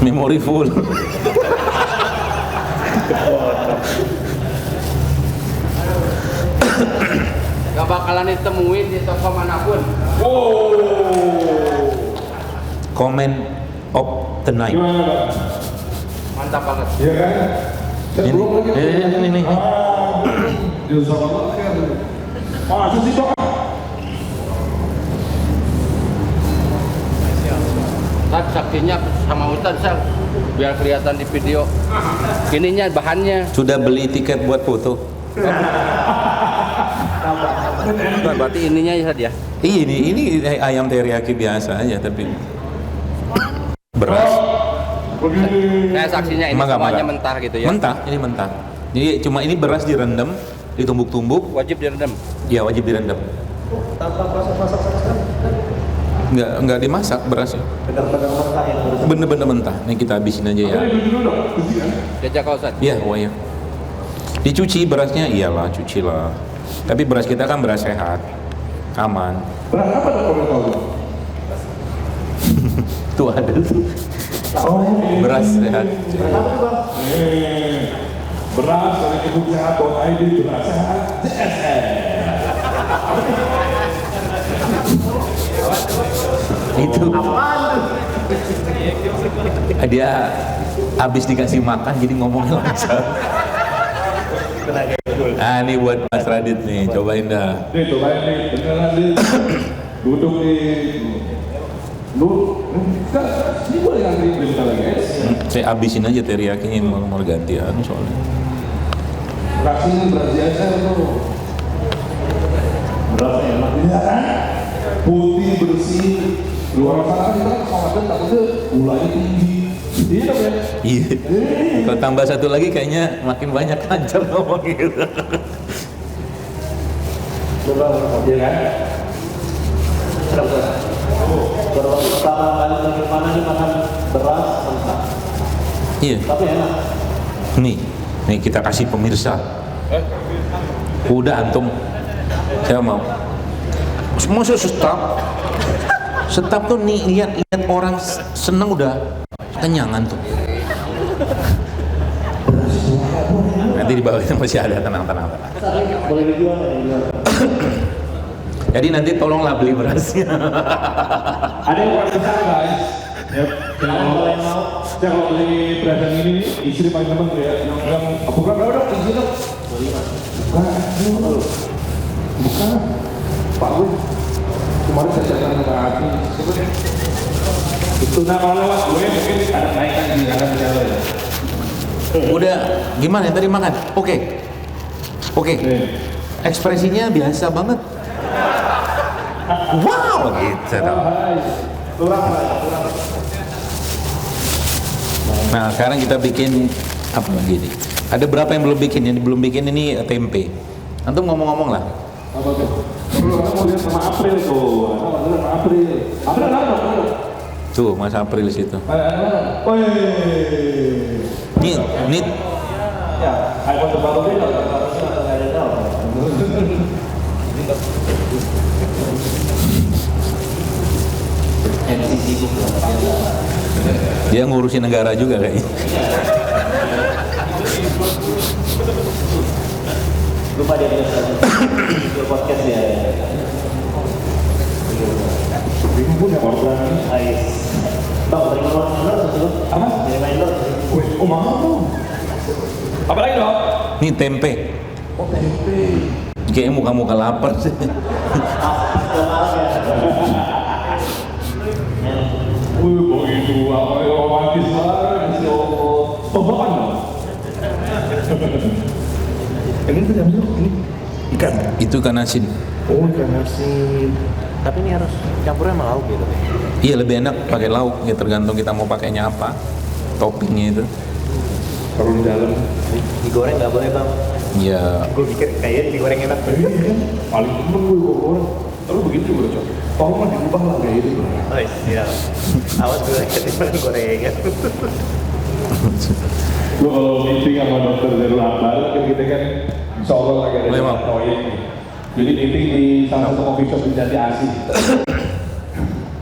Memori full. Gak bakalan ditemuin di toko manapun. Comment of the night. Gimana Pak? Mantap banget. Iya kan? Ini, ini. Dia sama banget. Masa sih Pak? Kan saksinya sama Ustaz Sal. Biar kelihatan di video. Ininya bahannya. Sudah beli tiket buat foto? Bukan, berarti ininya ya dia. Iya, ini ayam teriyaki biasa aja tapi beras. Kayak saksinya ini Mangga, semuanya mangga. mentah gitu ya. Mentah, ini mentah. Jadi cuma ini beras direndam, ditumbuk-tumbuk. Wajib direndam. Ya wajib direndam. Tanpa masak sama sekali. Nggak dimasak berasnya. Benar-benar mentah yang harus. Bener-bener mentah. Nih kita habisin aja ya. Diajak kau Ustaz. Iya, wah ya. Dicuci berasnya, iyalah, cucilah. Tapi beras kita kan beras sehat, aman. Beras apa tuh kalau tahu? Tuh ada tuh. Oh, Beras sehat. Beras apa tuh, Bang? Beras dari kebuksehat.id, beras sehat CSN. Itu dia habis dikasih makan jadi ngomongnya lancar. Ah, ini buat Mas Radit nih, cobain dah. Nih, cobain nih, beneran nih. Duduk nih. Ini boleh ngantri bentar lagi guys. Saya habisin aja teriyakinya mau gantian soalnya. Rasanya beras biasa tuh. Beras enak. Iya kan? Putih, bersih. Luar sana kita khawatir takutnya gulanya tinggi. Iya dong ya? Iya. Kalau tambah satu lagi kayaknya makin banyak lancar ngomong gitu. Coba, iya kan? Baru pertama kali bagaimana nih makan beras mentah. Iya. Tapi enak. Nih kita kasih pemirsa. Udah antum, saya mau. Semua stop tuh nih lihat orang seneng udah kenyangan tuh. Nanti di bawahnya masih ada, tenang. Boleh dijual ya? Jadi nanti tolonglah beli berasnya. Ada yang paling besar guys. Ya, kalau kalau beli beras yang ini istri paling temen tuh ya. Yang bukan berapa dong? Isi dong. Bukan. Pak Wi. Kemarin saya datang ke hati. Itu nah kalau lewat gue mungkin ada naikan di dalam jalan ya. Udah gimana yang tadi makan? Oke. Ekspresinya biasa banget. Wow gitu dong. Nah sekarang kita bikin apa lagi nih? Ada berapa yang belum bikin? Yang belum bikin ini tempe. Antum ngomong-ngomong lah. Apa tuh? Lu mau lihat sama April tuh. Sama April. April apa? Tuh Mas April situ. Woi. Nih. Ya, iPhone terbaru ini harusnya nggak ada tahu. Dia ngurusin negara juga kayaknya. Lupa dia video podcast dia. Bingung punya order. Bang, terima kasih. Apa? Terima kasih. Wih, oh mahal tuh. Apa lagi dong? Nih tempe. Oh tempe. Kayaknya muka-muka lapar sih. Wih, begitu apa yang romantis banget. Oh, bapak dong. Ini tuh jam ini ikan. Itu ikan asin. Oh, ikan asin. Tapi ini harus campurnya sama lauk gitu. Iya, lebih enak pakai lauk, ya tergantung kita mau pakainya apa, toppingnya itu. Kalau di dalam Digoreng nggak boleh bang. Ya, Gue pikir kayaknya digoreng enak. paling temen gue orang. Lalu begitu gue cok. Tolong mah diubah lah kayak gitu. Oh iya. Awas gue ketimbang gorengan. Lu kalau meeting sama dokter Zerul Akbar kan kita kan insya Allah lagi ada Memang. proyek nih. Jadi meeting di salah satu coffee shop di Jati Asih.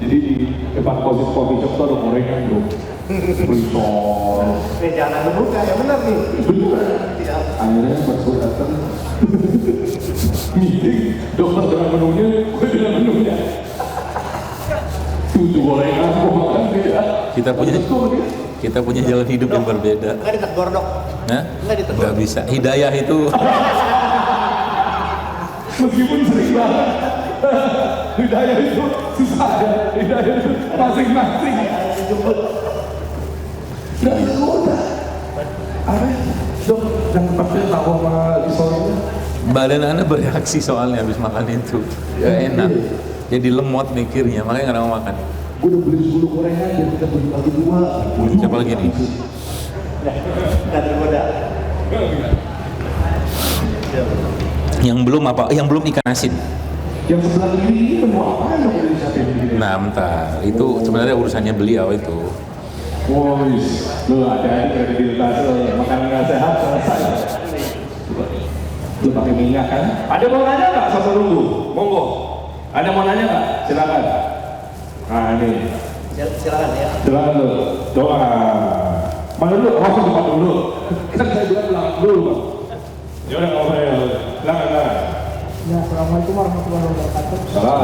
Jadi di depan coffee shop tuh ada gorengan bro. Risol. Jangan buka ya benar nih. Bener. Akhirnya pas gue datang meeting dokter dengan menunya, gue dengan menunya. Tuh gorengan, gue makan dia. kita punya jalan hidup yang berbeda. Nggak ditegur dok. Nah, Nggak ditegur. nggak bisa. Hidayah itu Meskipun sering banget hidayah itu susah ya, hidayah itu masing-masing. Nggak bisa udah. Apa? Dok, jangan pakai tahu sama risolnya. badan Anda bereaksi soalnya habis makan itu. Gak enak. Jadi lemot mikirnya, makanya nggak mau makan. Gue udah beli 10 gorengan, jadi kita beli lagi 2. Siapa lagi nih? Nggak tergoda. Yang belum apa? Yang belum ikan asin. Yang sebelah kiri ini menu apaan dong dari siapa yang begini? Nah, bentar. Itu sebenarnya urusannya beliau itu. Woi, lu ada kredibilitas makanan nggak sehat selesai. Lu pakai minyak kan? Ada mau nanya nggak sama lu? Monggo. Ada mau nanya nggak? Silakan. Nah ini, Silakan ya. silakan lu. Doa. Mana dulu? Langsung depan dulu. Kan saya bilang belakang dulu bang. Ya udah nggak apa ya. Silakan. Ya, Assalamualaikum warahmatullahi wabarakatuh. Salam.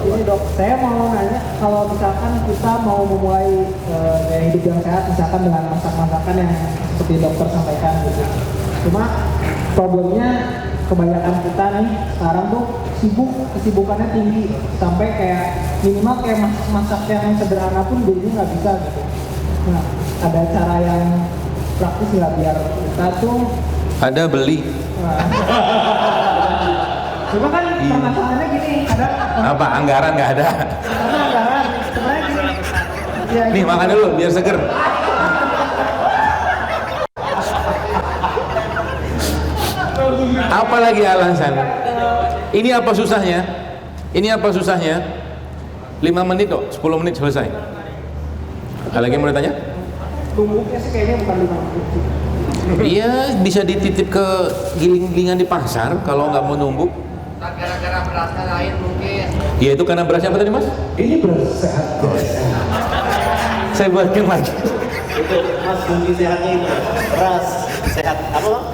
Ini dok, saya mau nanya kalau misalkan kita mau memulai gaya hidup yang sehat, misalkan dengan masak-masakan yang seperti dokter sampaikan gitu. Cuma problemnya kebanyakan kita nih sekarang tuh kesibukannya tinggi sampai kayak minimal kayak masak yang sederhana pun jadinya nggak bisa gitu. Nah, ada cara yang praktis nggak biar kita tuh Ada beli. cuma kan permasalahannya gini, ada Apa? Anggaran nggak ada. karena anggaran sebenarnya gini. Ya, Nih makan dulu biar seger. Apa lagi alasan? Ini apa susahnya? Ini apa susahnya? 5 menit kok, 10 menit selesai. Ada lagi yang mau ditanya? tumbuknya sih kayaknya bukan 5 menit sih. Iya, bisa dititip ke giling-gilingan di pasar kalau nggak mau numbuk. Gara-gara berasnya lain mungkin. Ya itu karena berasnya apa tadi mas? Ini beras sehat guys. Saya buatkan lagi. Itu mas kunci sehatnya itu. Beras sehat apa bang?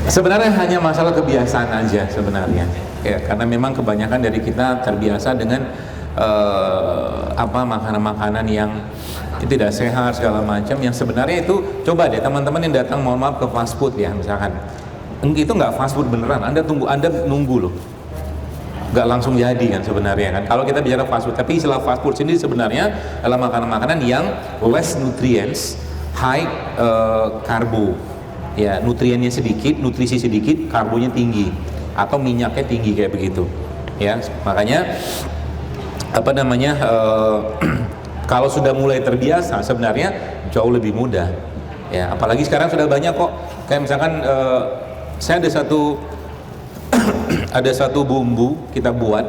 Sebenarnya hanya masalah kebiasaan aja sebenarnya. Ya, karena memang kebanyakan dari kita terbiasa dengan apa makanan-makanan yang tidak sehat segala macam, yang sebenarnya itu coba deh teman-teman yang datang mohon maaf ke fast food ya misalkan, itu nggak fast food beneran, anda nunggu loh, nggak langsung jadi kan sebenarnya kan. Kalau kita bicara fast food, tapi istilah fast food sendiri sebenarnya adalah makanan-makanan yang less nutrients, high karbo, ya nutriennya sedikit, nutrisi sedikit, karbonya tinggi atau minyaknya tinggi kayak begitu, ya makanya apa namanya kalau sudah mulai terbiasa sebenarnya jauh lebih mudah ya, apalagi sekarang sudah banyak kok kayak misalkan saya ada satu ada satu bumbu kita buat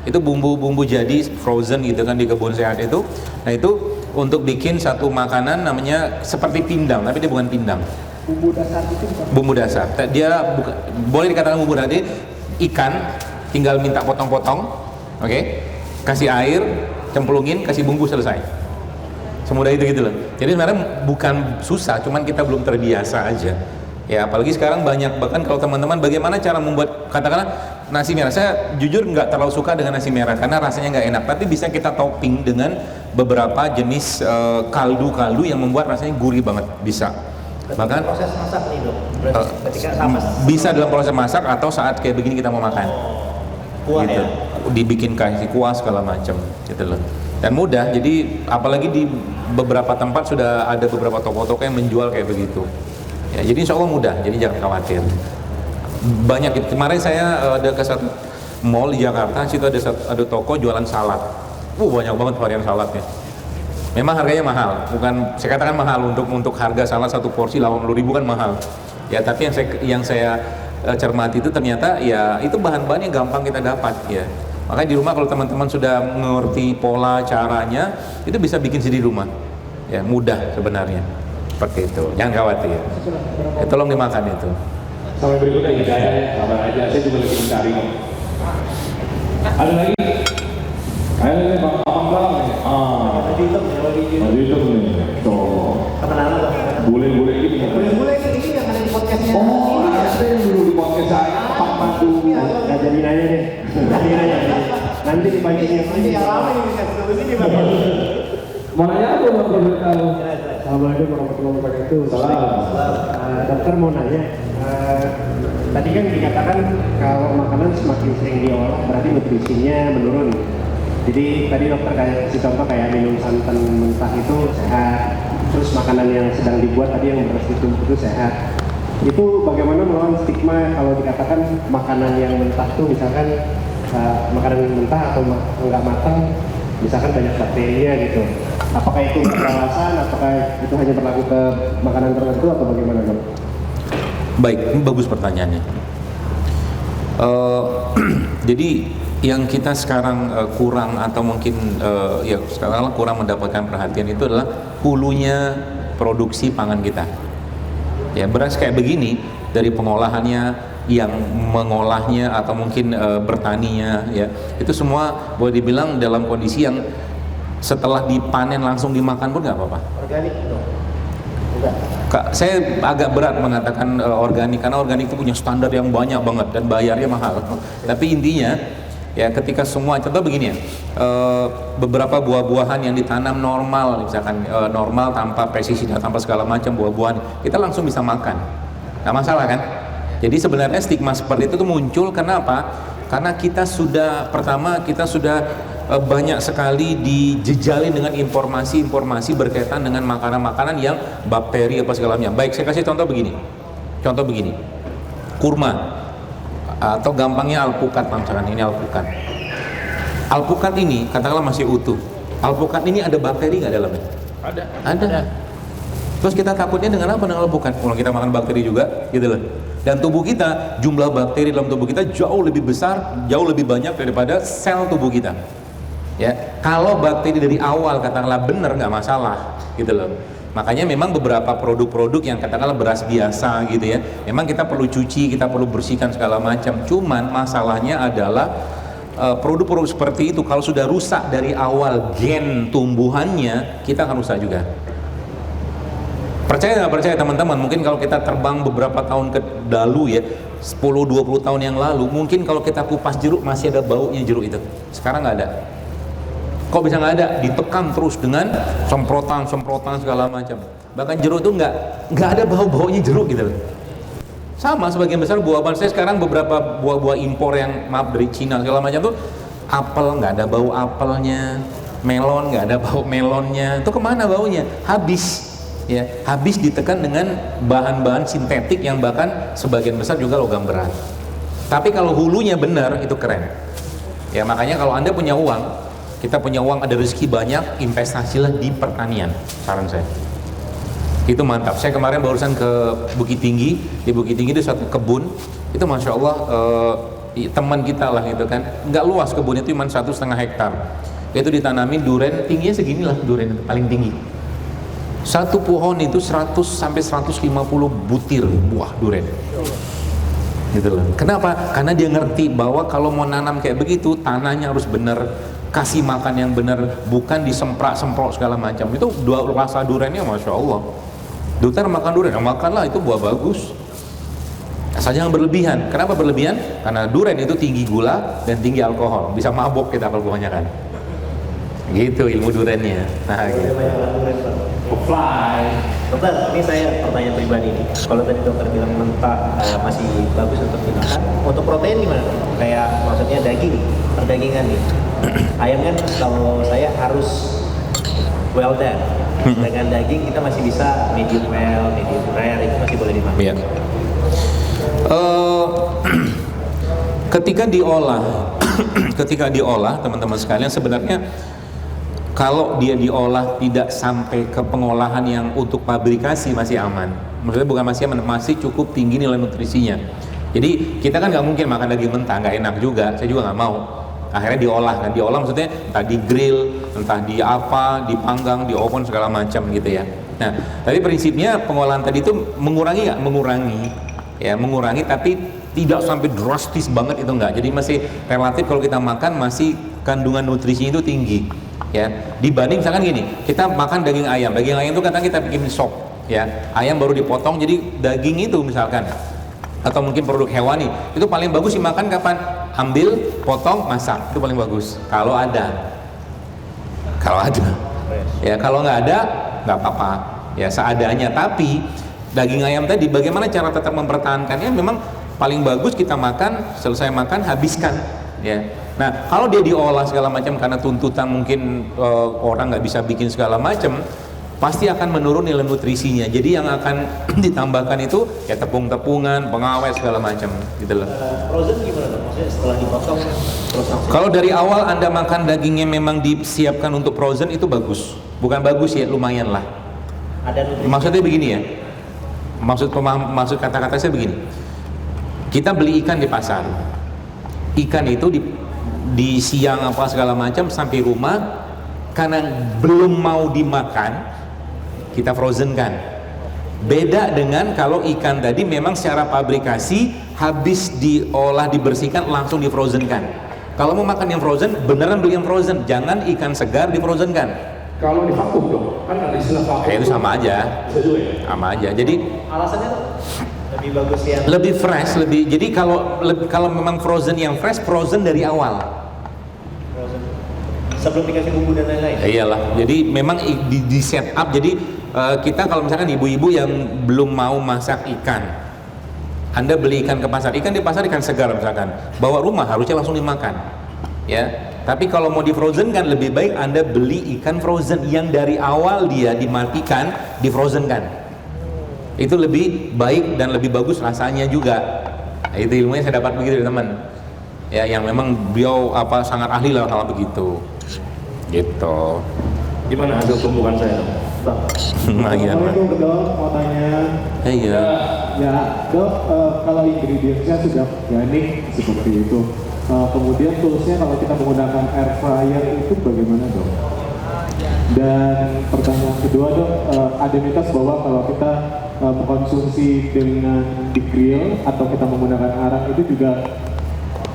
itu bumbu jadi frozen gitu kan di kebun sehat itu. Nah itu untuk bikin satu makanan namanya seperti pindang tapi dia bukan pindang, Bumbu dasar itu bukan. bumbu dasar dia boleh dikatakan bumbu dasar. Jadi ikan tinggal minta potong-potong, oke? Kasih air, cemplungin, kasih bumbu, selesai. Semudah itu gitu loh. Jadi sebenarnya bukan susah, cuman kita belum terbiasa aja. Ya apalagi sekarang banyak, bahkan kalau teman-teman bagaimana cara membuat katakanlah nasi merah. Saya jujur nggak terlalu suka dengan nasi merah karena rasanya nggak enak. Tapi bisa kita topping dengan beberapa jenis kaldu-kaldu yang membuat rasanya gurih banget, bisa. Bahkan Proses masak nih dok. Berarti ketika apa? bisa dalam proses masak atau saat kayak begini kita mau makan. Kuah Gitu. ya. Dibikin kasih kuah segala macam gitu loh. Dan mudah, jadi apalagi di beberapa tempat sudah ada beberapa toko-toko yang menjual kayak begitu. Ya, jadi insya Allah mudah, jadi jangan khawatir. banyak gitu. Kemarin saya ada ke satu mall di Jakarta, situ ada toko jualan salad. Banyak banget varian saladnya. Memang harganya mahal, bukan saya katakan mahal untuk harga salad satu porsi 80.000 kan mahal. Ya, tapi yang saya cermati itu ternyata ya itu bahan-bahan yang gampang kita dapat ya. Makanya di rumah kalau teman-teman sudah mengerti pola caranya, itu bisa bikin sendiri di rumah. Ya, mudah sebenarnya. Seperti itu. Jangan khawatir. Ya, tolong dimakan itu. Sampai berikutnya hidayah ya, sabar aja, saya juga lagi mencari kok. Ada lagi? Ayo nih, Bang Bang nih. Di YouTube nih. Tuh. kenalan atau Bule-bule gini. Boleh ini yang ada di podcastnya. Oh, ada yang dulu di podcast saya, Pak Madu. Nggak jadi nanya deh. Nanti nanya. Nanti dibagiin Ini yang ramai ini kan sebelum ini Bang. Mau nanya apa Bang Berberitahu? Assalamualaikum warahmatullahi wabarakatuh. Dokter mau nanya, tadi kan dikatakan kalau makanan semakin sering diolah berarti nutrisinya menurun. Jadi tadi dokter kayak kasih contoh kayak minum santan mentah itu sehat, terus makanan yang sedang dibuat tadi yang beras ditumbuk itu sehat. Itu bagaimana melawan stigma kalau dikatakan makanan yang mentah tuh misalkan makanan mentah atau enggak matang misalkan banyak bakterinya gitu. Apakah itu alasan? Apakah itu hanya berlaku ke makanan tertentu atau bagaimana dok? Baik, ini bagus pertanyaannya. Jadi yang kita sekarang kurang atau mungkin ya sekarang kurang mendapatkan perhatian itu adalah hulunya produksi pangan kita. Ya, beras kayak begini dari pengolahannya, yang mengolahnya atau mungkin bertaninya, ya itu semua boleh dibilang dalam kondisi yang setelah dipanen langsung dimakan pun nggak apa-apa. organik dong? Enggak. Saya agak berat mengatakan organik karena organik itu punya standar yang banyak banget dan bayarnya mahal. Tapi intinya ya ketika semua contoh begini ya, beberapa buah-buahan yang ditanam normal, misalkan normal tanpa pestisida tanpa segala macam buah-buahan kita langsung bisa makan, nggak masalah kan? Jadi sebenarnya stigma seperti itu tuh muncul karena apa? Karena kita sudah banyak sekali dijejali dengan informasi-informasi berkaitan dengan makanan-makanan yang bakteri apa segala macam. Baik, saya kasih contoh begini. Kurma atau gampangnya alpukat, misalkan ini alpukat. Alpukat ini katakanlah masih utuh. Alpukat ini ada bakteri nggak dalamnya? Ada. Terus kita takutnya dengan apa dengan alpukat? Kalau kita makan bakteri juga, gitu loh. Dan tubuh kita, jumlah bakteri dalam tubuh kita jauh lebih besar, jauh lebih banyak daripada sel tubuh kita. Ya, kalau bakteri dari awal katakanlah benar nggak masalah, gitu loh. Makanya memang beberapa produk-produk yang katakanlah beras biasa gitu ya, memang kita perlu cuci, kita perlu bersihkan segala macam. Cuman masalahnya adalah produk-produk seperti itu kalau sudah rusak dari awal gen tumbuhannya, kita akan rusak juga. Percaya nggak percaya teman-teman, mungkin kalau kita terbang beberapa tahun ke lalu ya, 10-20 tahun yang lalu, mungkin kalau kita kupas jeruk masih ada baunya jeruk itu. Sekarang nggak ada. Kok bisa nggak ada? Ditekan terus dengan semprotan segala macam. Bahkan jeruk itu nggak ada bau-baunya jeruk gitu. Sama sebagian besar buah-buahan saya sekarang beberapa buah-buah impor yang maaf dari Cina segala macam tuh, apel nggak ada bau apelnya, melon nggak ada bau melonnya. Itu kemana baunya? Habis. Ya, habis ditekan dengan bahan-bahan sintetik yang bahkan sebagian besar juga logam berat. Tapi kalau hulunya benar itu keren. Ya makanya kalau Anda punya uang, kita punya uang, ada rezeki banyak, investasilah di pertanian, saran saya. Itu mantap. Saya kemarin barusan ke Bukit Tinggi, di Bukit Tinggi itu satu kebun, itu masya Allah teman kita lah gitu kan, nggak luas kebun itu cuma 1,5 hektar. Itu ditanamin duren, tingginya seginilah duren itu paling tinggi. Satu pohon itu 100 sampai 150 butir buah duren. Gitu loh. Kenapa? Karena dia ngerti bahwa kalau mau nanam kayak begitu, tanahnya harus benar, kasih makan yang benar, bukan disemprak-semprot segala macam. Itu rasa durennya masya Allah. Dokter makan durian, makanlah, itu buah bagus. Asal jangan berlebihan. Kenapa berlebihan? Karena durian itu tinggi gula dan tinggi alkohol. Bisa mabok kita kalau kebanyakan. Gitu ilmu duriannya. Nah, gitu. Fly. Dokter, ini saya pertanyaan pribadi nih. Kalau tadi dokter bilang mentah masih bagus untuk dimakan, untuk protein gimana? Kayak maksudnya daging, perdagingan nih. Ayam kan kalau saya harus well done. Dengan daging kita masih bisa medium well, medium rare, itu masih boleh dimakan. Iya. Ketika diolah, ketika diolah teman-teman sekalian, sebenarnya kalau dia diolah tidak sampai ke pengolahan yang untuk pabrikasi masih aman. Maksudnya bukan masih aman, masih cukup tinggi nilai nutrisinya. Jadi kita kan nggak mungkin makan daging mentah, nggak enak juga. Saya juga nggak mau. Akhirnya diolah kan, diolah maksudnya entah di grill, entah di apa, dipanggang, di oven segala macam gitu ya. Nah, tapi prinsipnya pengolahan tadi itu mengurangi nggak? Mengurangi, tapi tidak sampai drastis banget itu enggak. Jadi masih relatif kalau kita makan masih kandungan nutrisinya itu tinggi. Ya, dibanding misalkan gini, kita makan daging ayam itu kadang kita bikin sop, ya, ayam baru dipotong, jadi daging itu misalkan, atau mungkin produk hewani, itu paling bagus dimakan kapan? Ambil, potong, masak, itu paling bagus. Kalau ada, ya kalau nggak ada, nggak apa-apa, ya seadanya. Tapi daging ayam tadi, bagaimana cara tetap mempertahankannya? Memang paling bagus kita makan, selesai makan, habiskan, ya. Nah, kalau dia diolah segala macam karena tuntutan mungkin orang nggak bisa bikin segala macam, pasti akan menurun nilai nutrisinya. Jadi yang akan ditambahkan itu ya tepung-tepungan, pengawet segala macam, gitu loh. Frozen gimana tuh? Maksudnya setelah dipotong terus langsung? Kalau dari awal Anda makan dagingnya memang disiapkan untuk frozen itu bagus. Bukan bagus ya, lumayan lah. Ada nutrisi. Maksudnya begini ya. Maksud kata-kata saya begini. Kita beli ikan di pasar. Ikan itu di siang apa segala macam sampai rumah karena belum mau dimakan kita frozen kan. Beda dengan kalau ikan tadi memang secara pabrikasi habis diolah dibersihkan langsung di frozen kan. Kalau mau makan yang frozen beneran beli yang frozen, jangan ikan segar di frozen kan. Kalau di vakum dong, kan ada istilah vakum. Ya itu sama aja. Sama aja. Jadi Alasannya tuh lebih bagus yang lebih fresh, jadi kalau memang frozen yang fresh, frozen dari awal. frozen sebelum dikasih bumbu dan lain-lain. Iyalah, jadi memang di set up. Jadi kita kalau misalkan ibu-ibu yang belum mau masak ikan, Anda beli ikan ke pasar, ikan di pasar ikan segar misalkan, bawa rumah harusnya langsung dimakan, ya. Tapi kalau mau di frozen kan lebih baik Anda beli ikan frozen yang dari awal dia dimatikan, di frozen kan. Itu lebih baik dan lebih bagus rasanya juga. Nah, itu ilmunya saya dapat begitu dari teman. Ya, yang memang beliau sangat ahli lah hal begitu. Gitu. Gimana hasil tumbuhan saya? Lumayan. Assalamualaikum dok, mau tanya. Iya. Ya dok, kalau ingredientsnya sudah organik seperti itu, kemudian toolsnya kalau kita menggunakan air fryer itu bagaimana dok? Dan pertanyaan kedua dok, ada mitos bahwa kalau kita mengkonsumsi dengan di grill atau kita menggunakan arang itu juga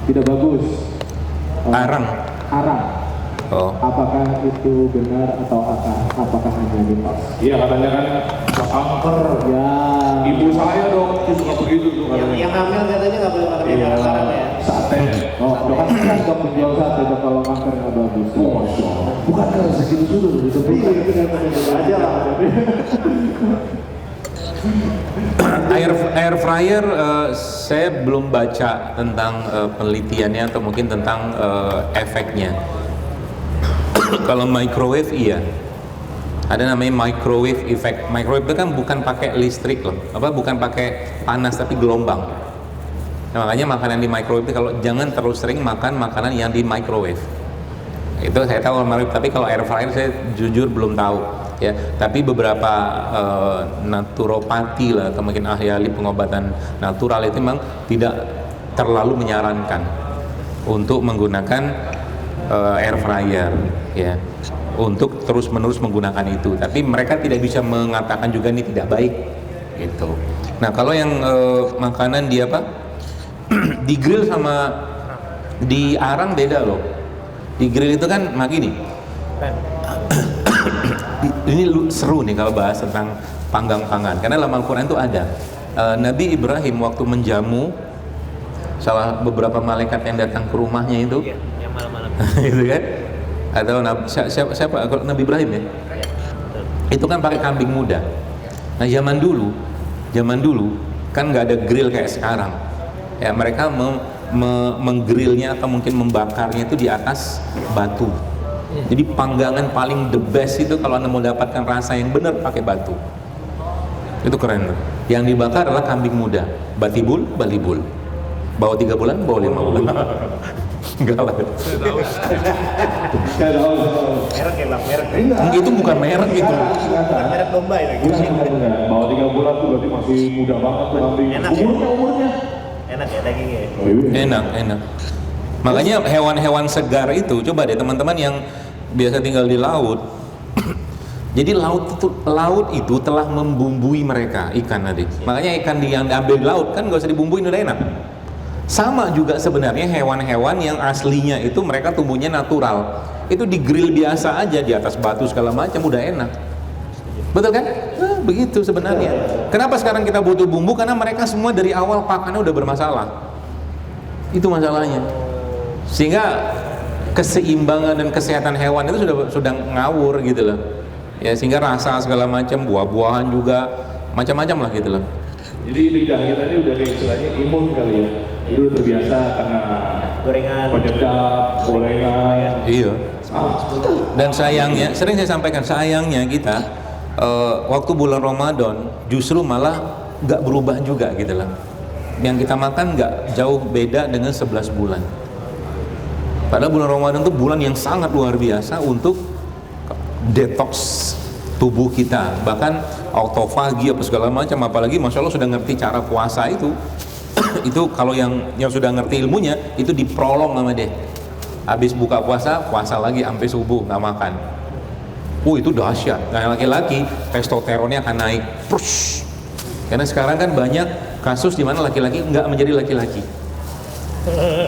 tidak bagus. Arang. Oh. Apakah itu benar atau apakah hanya mitos? Iya katanya kan kanker. Ya. Ibu saya dok, suka begitu tuh katanya. Yang hamil katanya nggak boleh makan yang sekarang ya. Sate. Oh, dok kan dok menjual sate dok kalau kanker nggak bagus. Oh, bukan kan segitu dulu gitu. Aja lah. Air fryer saya belum baca tentang penelitiannya atau mungkin tentang efeknya. Kalau microwave iya, ada namanya microwave effect. Microwave itu kan bukan pakai listrik loh, bukan pakai panas tapi gelombang. Nah, makanya makanan di microwave itu kalau jangan terlalu sering makan makanan yang di microwave. Itu saya tahu microwave, tapi kalau air fryer saya jujur belum tahu ya. Tapi beberapa naturopati lah atau mungkin ahli pengobatan natural itu memang tidak terlalu menyarankan untuk menggunakan air fryer ya, untuk terus-menerus menggunakan itu. Tapi mereka tidak bisa mengatakan juga ini tidak baik gitu. Nah, kalau yang makanan di di grill sama di arang beda loh. Di grill itu kan gini. Ini seru nih kalau bahas tentang panggang pangan, karena dalam Al-Quran itu ada Nabi Ibrahim waktu menjamu salah beberapa malaikat yang datang ke rumahnya itu, Yang malam-malam. gitu kan? Atau siapa? Nabi Ibrahim ya? Itu kan pakai kambing muda. Nah zaman dulu kan nggak ada grill kayak sekarang. Ya mereka menggrillnya atau mungkin membakarnya itu di atas batu. Jadi panggangan paling the best itu kalau Anda mau dapatkan rasa yang benar pakai batu. Itu keren. Yang dibakar adalah kambing muda, balibul. Bawa 3 bulan, bawa 5 bulan. Enggak lah. Saya tahu. Merek ya bang, merek. Itu bukan merek itu. Bukan merek domba itu. Enggak. Bawa 3 bulan tuh berarti masih muda banget tuh kambing. Enak ya? Umurnya. Enak ya dagingnya. Oh, iya. Enak. Makanya hewan-hewan segar itu, coba deh teman-teman yang biasa tinggal di laut. Jadi laut itu telah membumbui mereka, ikan tadi. Makanya ikan yang diambil di laut kan nggak usah dibumbuin, udah enak. Sama juga sebenarnya hewan-hewan yang aslinya itu mereka tumbuhnya natural. Itu di grill biasa aja di atas batu segala macam udah enak. Betul kan? Nah, begitu sebenarnya. Kenapa sekarang kita butuh bumbu? Karena mereka semua dari awal pakannya udah bermasalah. Itu masalahnya. Sehingga keseimbangan dan kesehatan hewan itu sudah ngawur gitu loh. Ya, sehingga rasa segala macam, buah-buahan juga macam-macam lah gitu loh. Jadi lidah kita ini udah kayak istilahnya imun kali ya. Itu udah terbiasa karena Gorengan. penyedap, gorengan. Iya. Dan sayangnya, sering saya sampaikan, sayangnya kita waktu bulan Ramadan justru malah nggak berubah juga gitu loh. Yang kita makan nggak jauh beda dengan 11 bulan. Padahal bulan Ramadan itu bulan yang sangat luar biasa untuk detox tubuh kita, bahkan autofagi apa segala macam. Apalagi Masya Allah sudah ngerti cara puasa itu. Itu kalau yang sudah ngerti ilmunya itu diprolong sama dia. Habis buka puasa lagi sampai subuh nggak makan. Itu dahsyat. Nah, laki-laki testosteronnya akan naik. Prush. Karena sekarang kan banyak kasus di mana laki-laki nggak menjadi laki-laki.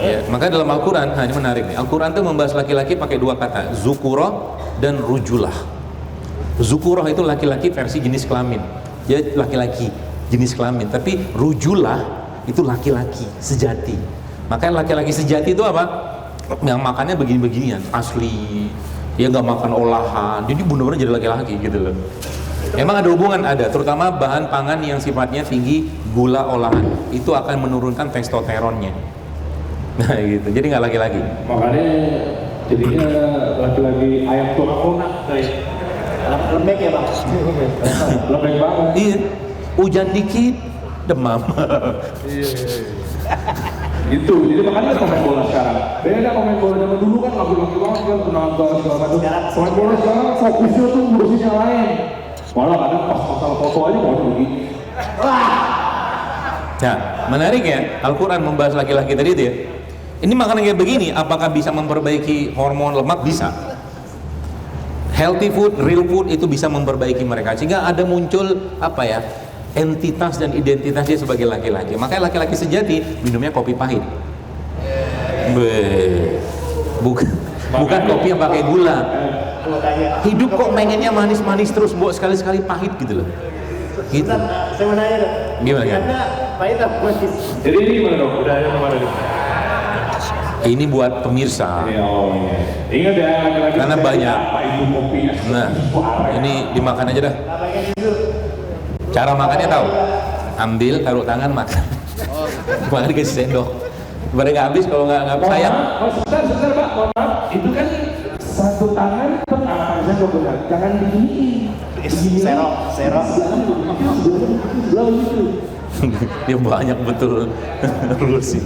Ya, maka dalam Al-Quran, ini menarik nih. Al-Quran itu membahas laki-laki pakai 2 kata, zukurah dan rujulah. Zukurah itu laki-laki versi jenis kelamin, dia laki-laki jenis kelamin. Tapi rujulah itu laki-laki sejati. Makanya laki-laki sejati itu apa? Yang makannya begini-beginian, asli. Dia nggak makan olahan, jadi benar-benar jadi laki-laki gitu loh. Emang ada hubungan? Ada, terutama bahan pangan yang sifatnya tinggi gula olahan itu akan menurunkan testosteronnya. Nah gitu, jadi nggak laki-laki. Makanya jadinya laki-laki ayam tunak-tunak kayak Lembek ya bang. lembek banget. Iya, hujan dikit demam. Gitu, jadi makanya pemain bola sekarang beda. Pemain bola zaman dulu kan laki-laki banget kan, tenang banget segala macam. Pemain bola sekarang fokusnya tuh ngurusin yang lain, malah kadang pas masalah foto aja mau begini. Nah, menarik ya, Al-Quran membahas laki-laki tadi itu ya. Ini makanan kayak begini, apakah bisa memperbaiki hormon lemak? Bisa. Healthy food, real food itu bisa memperbaiki mereka. Sehingga ada muncul apa ya, entitas dan identitasnya sebagai laki-laki. Makanya laki-laki sejati minumnya kopi pahit. Bukan kopi yang pakai gula. Hidup kok pengennya manis-manis terus, buat sekali-sekali pahit gitu loh. Gitu. Saya mau nanya dong. Gimana? Karena pahit apa manis? Jadi ini gimana dong? Udah ada kemana nih? Ini buat pemirsa. Iya, oh iya. Ingat ya, laki-laki Karena saya banyak. apa itu kopinya? Nah, ini dimakan aja dah. Cara makannya tahu? Ambil, taruh tangan, makan. Makan dikasih sendok. Barang nggak habis kalau nggak sayang. Sebentar Pak, mohon maaf. Itu kan satu tangan saya nggak benar. Jangan begini. Serok. Dia banyak betul rules sih.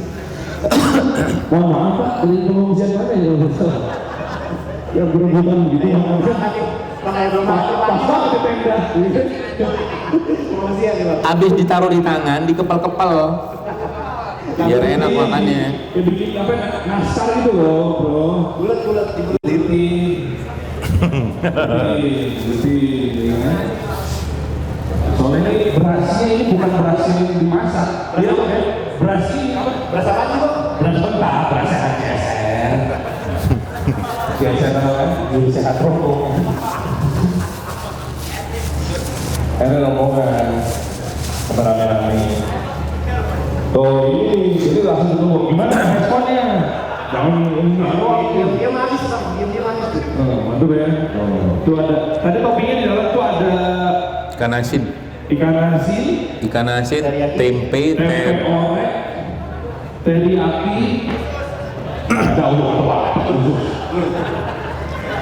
Mohon maaf Pak, beli pengungsian mana ya? Yang berebutan begitu. Pakai rumah. Pas banget di tenda. Habis ditaruh di tangan, dikepal-kepal. Biar enak makannya. Ya bikin apa? Nastar gitu loh, bro. Bulat Liti. Ya. Soalnya ini berasnya ini bukan beras yang dimasak. Dia pakai beras ini apa? Beras apa sih bang? Beras mentah, beras sehat geser. Geser kan, jadi sehat rokok. Ada rombongan rame-rame. Oh ini, jadi langsung dulu. Gimana responnya? Jangan ini. Diam manis bang, diam manis. Mantap ya. Tuh ada. Tadi toppingnya di dalam tuh ada Ikan asin, ikan asin, tempe, tempe orek, teriyaki, ada udah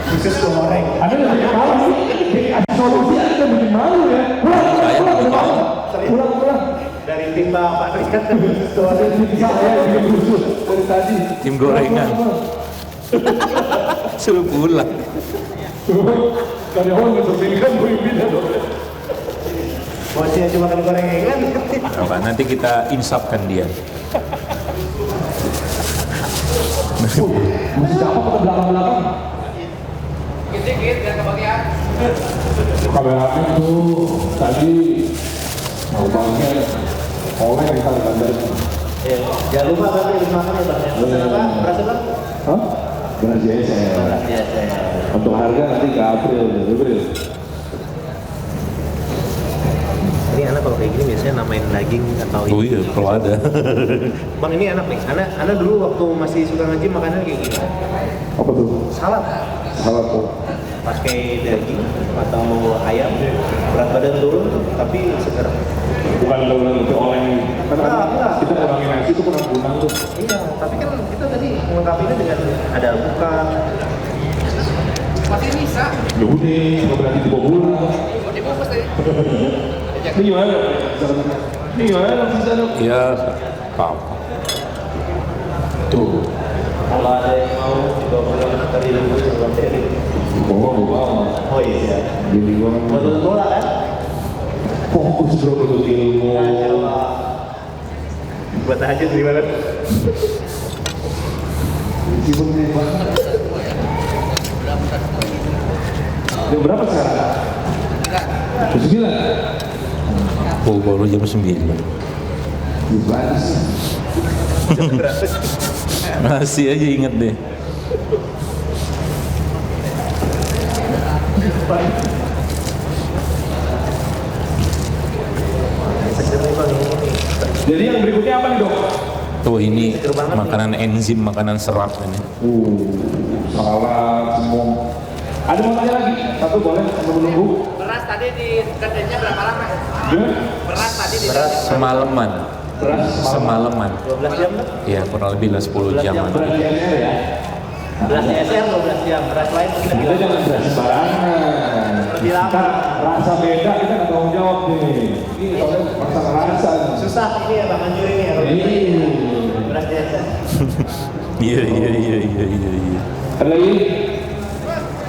Khusus goreng. ada yang bikin malu sih, ada solusi ada yang bikin malu ya. Pulang. dari tim Pak Rizkat kan Ada tim saya yang khusus dari tadi. Tim gorengan. Suruh pulang. Karyawan nggak berpikir mau pindah dong. bosnya cuma kan gorengan. Apa, nanti kita insapkan dia. Masih apa ke belakang-belakang? Dikit biar kebagian. Kameranya itu tadi mau bangnya oleh yang kita gambar. Ya, jangan lupa tapi habis makan ya Bang. Pesan apa? Berasa Bang? Hah? Beras JSL. Ya, saya. Untuk harga nanti ke April. Ini anak kalau kayak gini biasanya namain daging atau Oh iya, kalau ada. Bang ini enak nih. Anak dulu waktu masih suka nge-gym makannya kayak gini. Apa tuh? Salad. Salah tuh. Pakai daging atau ayam, berat badan turun tapi seger. Bukan benar-benar itu oleng. Kan Enggak. kita kurangin nasi itu kurang kunang tuh. Iya, tapi kan kita tadi melengkapinya dengan ada alpukat. Masih bisa. Ya udah, nggak berarti dibawa pulang. Mau dibungkus tadi. Ini gimana? Ini gimana bisa dong? Ya, apa? Tuh. Kalau ada yang mau dibawa pulang tadi dulu sebelum seri. Bawa. Oh iya. Jadi gua Betul bola kan? fokus bro untuk ilmu. Buat tahajud gimana? Meskipun ini banget. Jam berapa sekarang? Jam 9. Oh, baru jam 9. Gimana sih? Masih aja inget deh. Jadi yang berikutnya apa nih dok? Tuh ini makanan enzim, makanan serat ini. Salad semua. Ada mau tanya lagi? Satu boleh sambil menunggu. Beras tadi di kedainya berapa lama? Gimana? Beras tadi di Semalaman. Beras Semalaman. 12 jam kan? Ya, kurang lebih lah 10 jam. beras DNR ya. Beras SR 12 jam, beras lain kita Kita jangan beras sembarangan. Lebih lama. Kita rasa beda kita nggak tanggung jawab nih. Ini soalnya masalah rasa. Susah ini ya Bang Anjur ini ya. Ini. Beras SR. Iya. Ada lagi?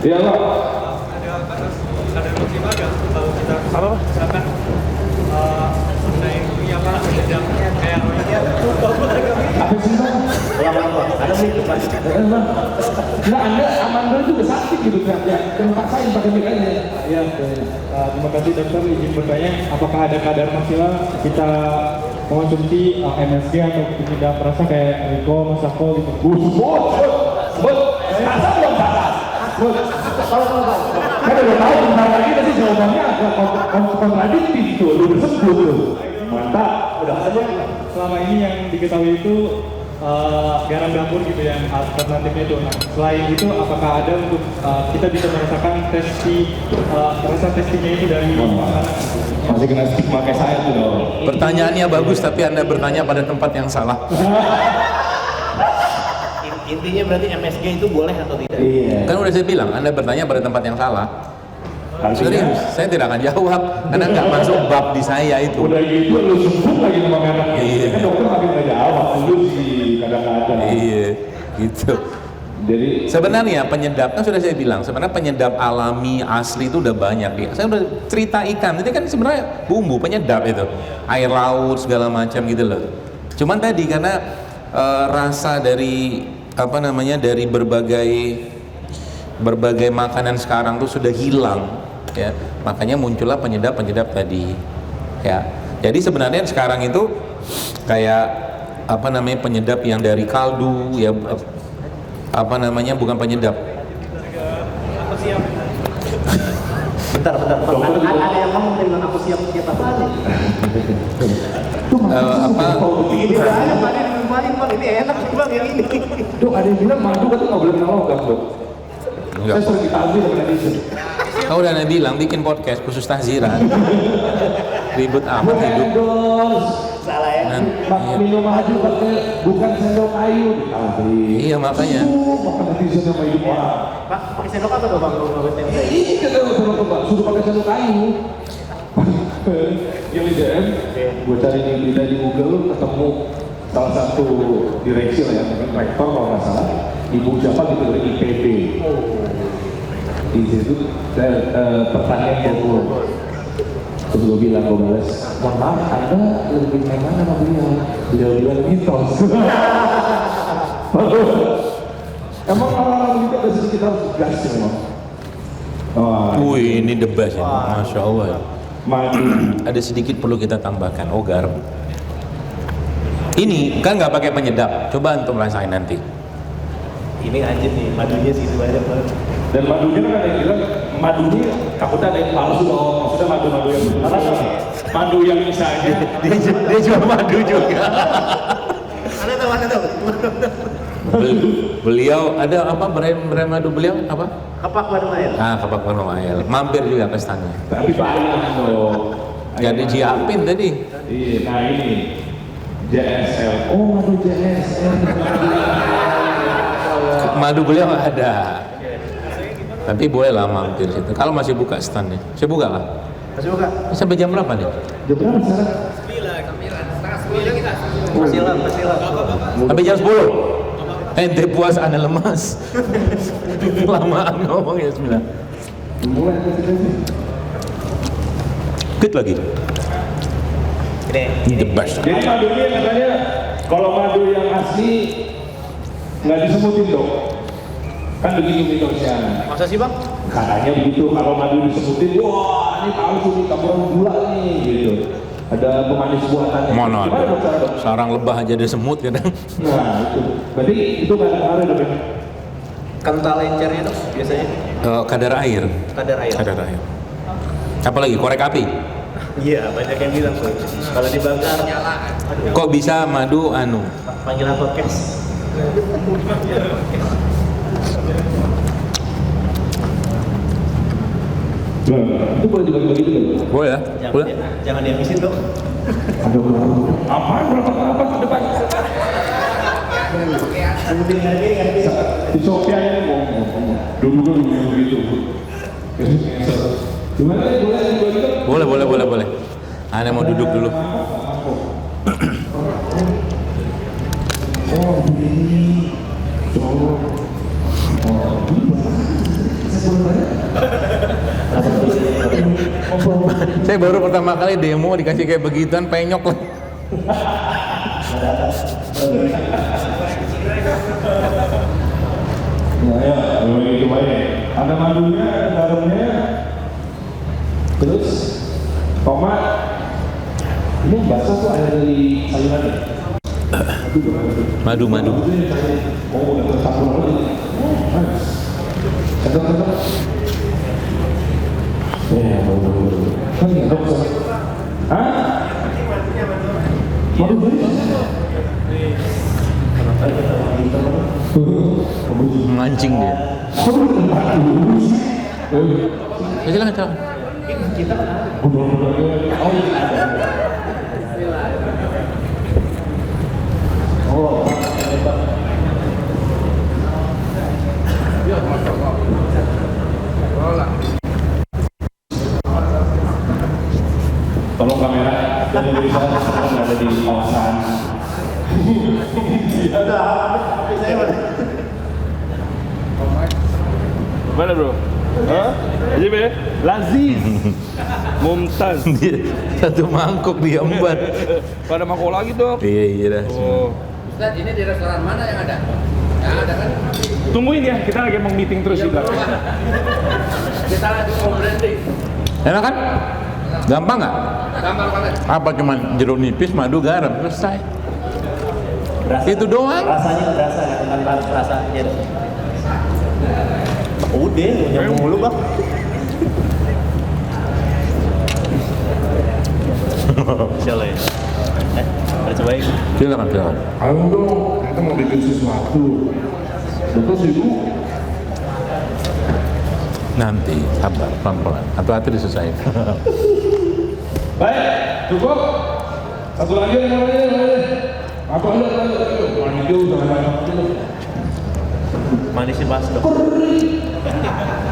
Iya Pak. Apa sih Bang? Ada nih depan. Nah, Anda Amanda juga sakit gitu kan? Ya, dan paksain pakai mic aja. Ya, terima kasih dokter. Izin bertanya, apakah ada kadar maksimal kita mengonsumsi MSG atau tidak merasa kayak Rico, Masako gitu? Bos, rasa belum batas. Bos, kan udah tahu bentar lagi nanti jawabannya agak kontradiktif tuh, lu disebut tuh. Mantap. Udah saja. Selama ini yang diketahui itu garam dapur gitu yang alternatifnya itu. Nah, selain itu apakah ada untuk kita bisa merasakan rasa testingnya itu dari makanan? Masih kena stigma kayak saya tuh dong. Pertanyaannya bagus, tapi Anda bertanya pada tempat yang salah. Intinya berarti MSG itu boleh atau tidak? Iya. Kan udah saya bilang, Anda bertanya pada tempat yang salah. Serius, saya tidak akan jawab, karena nggak masuk bab di saya itu. Udah gitu lu sebut lagi nama merek. Iya. Kan dokter makin nggak jawab, lu sih kadang-kadang. Iya, gitu. Jadi Sebenarnya penyedap, kan sudah saya bilang, sebenarnya penyedap alami asli itu udah banyak dia. Saya udah cerita ikan, itu kan sebenarnya bumbu penyedap itu, air laut segala macam gitu loh. Cuman tadi karena rasa dari dari berbagai makanan sekarang tuh sudah hilang, ya, makanya muncullah penyedap tadi, ya. Jadi sebenarnya sekarang itu kayak penyedap yang dari kaldu, ya. Bukan penyedap. Bentar. Ada yang ngomong dengan aku siap apa aja? Ini banyak tadi di kemarin Bang, ini enak sih Bang yang ini. dok ada yang bilang madu kan nggak boleh kena logam dok. Enggak. Saya sering ditagih sama netizen. Kau udah bilang bikin podcast khusus tahziran. Ribut amat hidup. Endorse. Salah ya. Iya. Minum madu pakai bukan sendok kayu ditagih. Iya, makanya. Makan netizen sama hidup orang. Pak, pakai sendok apa tuh Bang? Kalau nggak tempe. Iya, suruh pakai sendok kayu. yang di DM, gue cari di berita di Google, ketemu salah satu direksi lah ya, mungkin rektor kalau nggak salah, ibu siapa gitu dari IPB. Di situ pertanyaan Bogor. Terus gue bilang, gue balas, mohon maaf, Anda lebih nyaman sama beliau? Beliau bilang mitos. Emang orang-orang itu ada sedikit harus gas memang. Wih, ini the best ya, Masya Allah ya. Madu. Ada sedikit perlu kita tambahkan, garam. Ini kan nggak pakai penyedap, coba antum rasain nanti. Ini anjir nih, madunya segitu banyak banget. Dan madunya kan ada yang bilang, madunya takutnya ada yang palsu dong. Maksudnya madu-madu yang benar. Madu yang misalnya. Dia jual madu juga. Ada tahu. Beliau ada apa brand madu beliau apa? Kapak madu air. Kapak madu air. Mampir juga ke standnya. Tapi banyak dong. Jadi Jiapin tadi. Iya, nah ini JSL. Oh, madu JSL. Madu beliau ada. Tapi boleh lah mampir situ. Kalau masih buka standnya, saya buka lah. Masih buka? Sampai jam berapa nih? Jam berapa sekarang? Masih lah. Sampai jam 10. Ente puas, anda lemas. Lamaan ngomong ya, bismillah. Kit lagi. Ini. The best. Jadi madunya katanya, kalau madu yang asli nggak disebutin dong. Kan begitu mitosnya. Masa sih bang? Katanya begitu, kalau madu disebutin, wah ini palsu nih, campuran gula nih, gitu. Ada pemanis buatannya. Mana Gimana ada? dong cara dong? Sarang lebah aja ada semut kadang. Nah itu, berarti itu nggak ada dong. Kental encernya dong biasanya. Kadar air. Kadar air. Kadar air. Apalagi korek api. Iya, banyak yang bilang tuh. Kalau dibakar, aduh, Kok bisa madu panggilan podcast. Itu boleh dibagi-bagi dulu. boleh ya? Boleh. Jangan dihabisin dong. Ada apa? Berapa ke depan? Di Sophia ini ngomong. Dulu gitu. Gimana? Boleh. Anda mau duduk dulu. Oh, begini. Saya baru pertama kali demo dikasih kayak begituan, penyok lah. Nah, ya, begitu baik. Ada madunya, garamnya, terus tomat. Ini basah tuh air dari sayuran ya? Madu. Oh, udah tercampur lagi. Nice. Sedap. Ya, baru. Kan ya, dok. Hah? Madu beli? Mancing dia. Ya, silakan. Tolong kamera dan Indonesia sekarang ada di kawasan. Mana bro? Hah? Aja be? Laziz. Mumtaz. Dia satu mangkok dia embat. Pada mangkok lagi tuh. Iya dah. Oh. Ustaz, ini di restoran mana yang ada? Yang ada kan? Tungguin ya, kita lagi mau meeting terus di belakang. Kita lagi mau branding. Enak kan? Gampang nggak? Gampang banget. Apa cuman jeruk nipis, madu, garam, selesai. Itu doang. Rasanya berasa nggak tentang rasanya. Udah, nyambung mulu bang. Insyaallah ya. Ada cobain. Silakan. Ayo dong, kita mau bikin sesuatu. Betul sibuk. Nanti sabar, pelan-pelan. Hati-hati diselesaikan. Baik, cukup. Satu lagi yang namanya. Apa ada? Itu jangan banyak. Manisnya pas dok.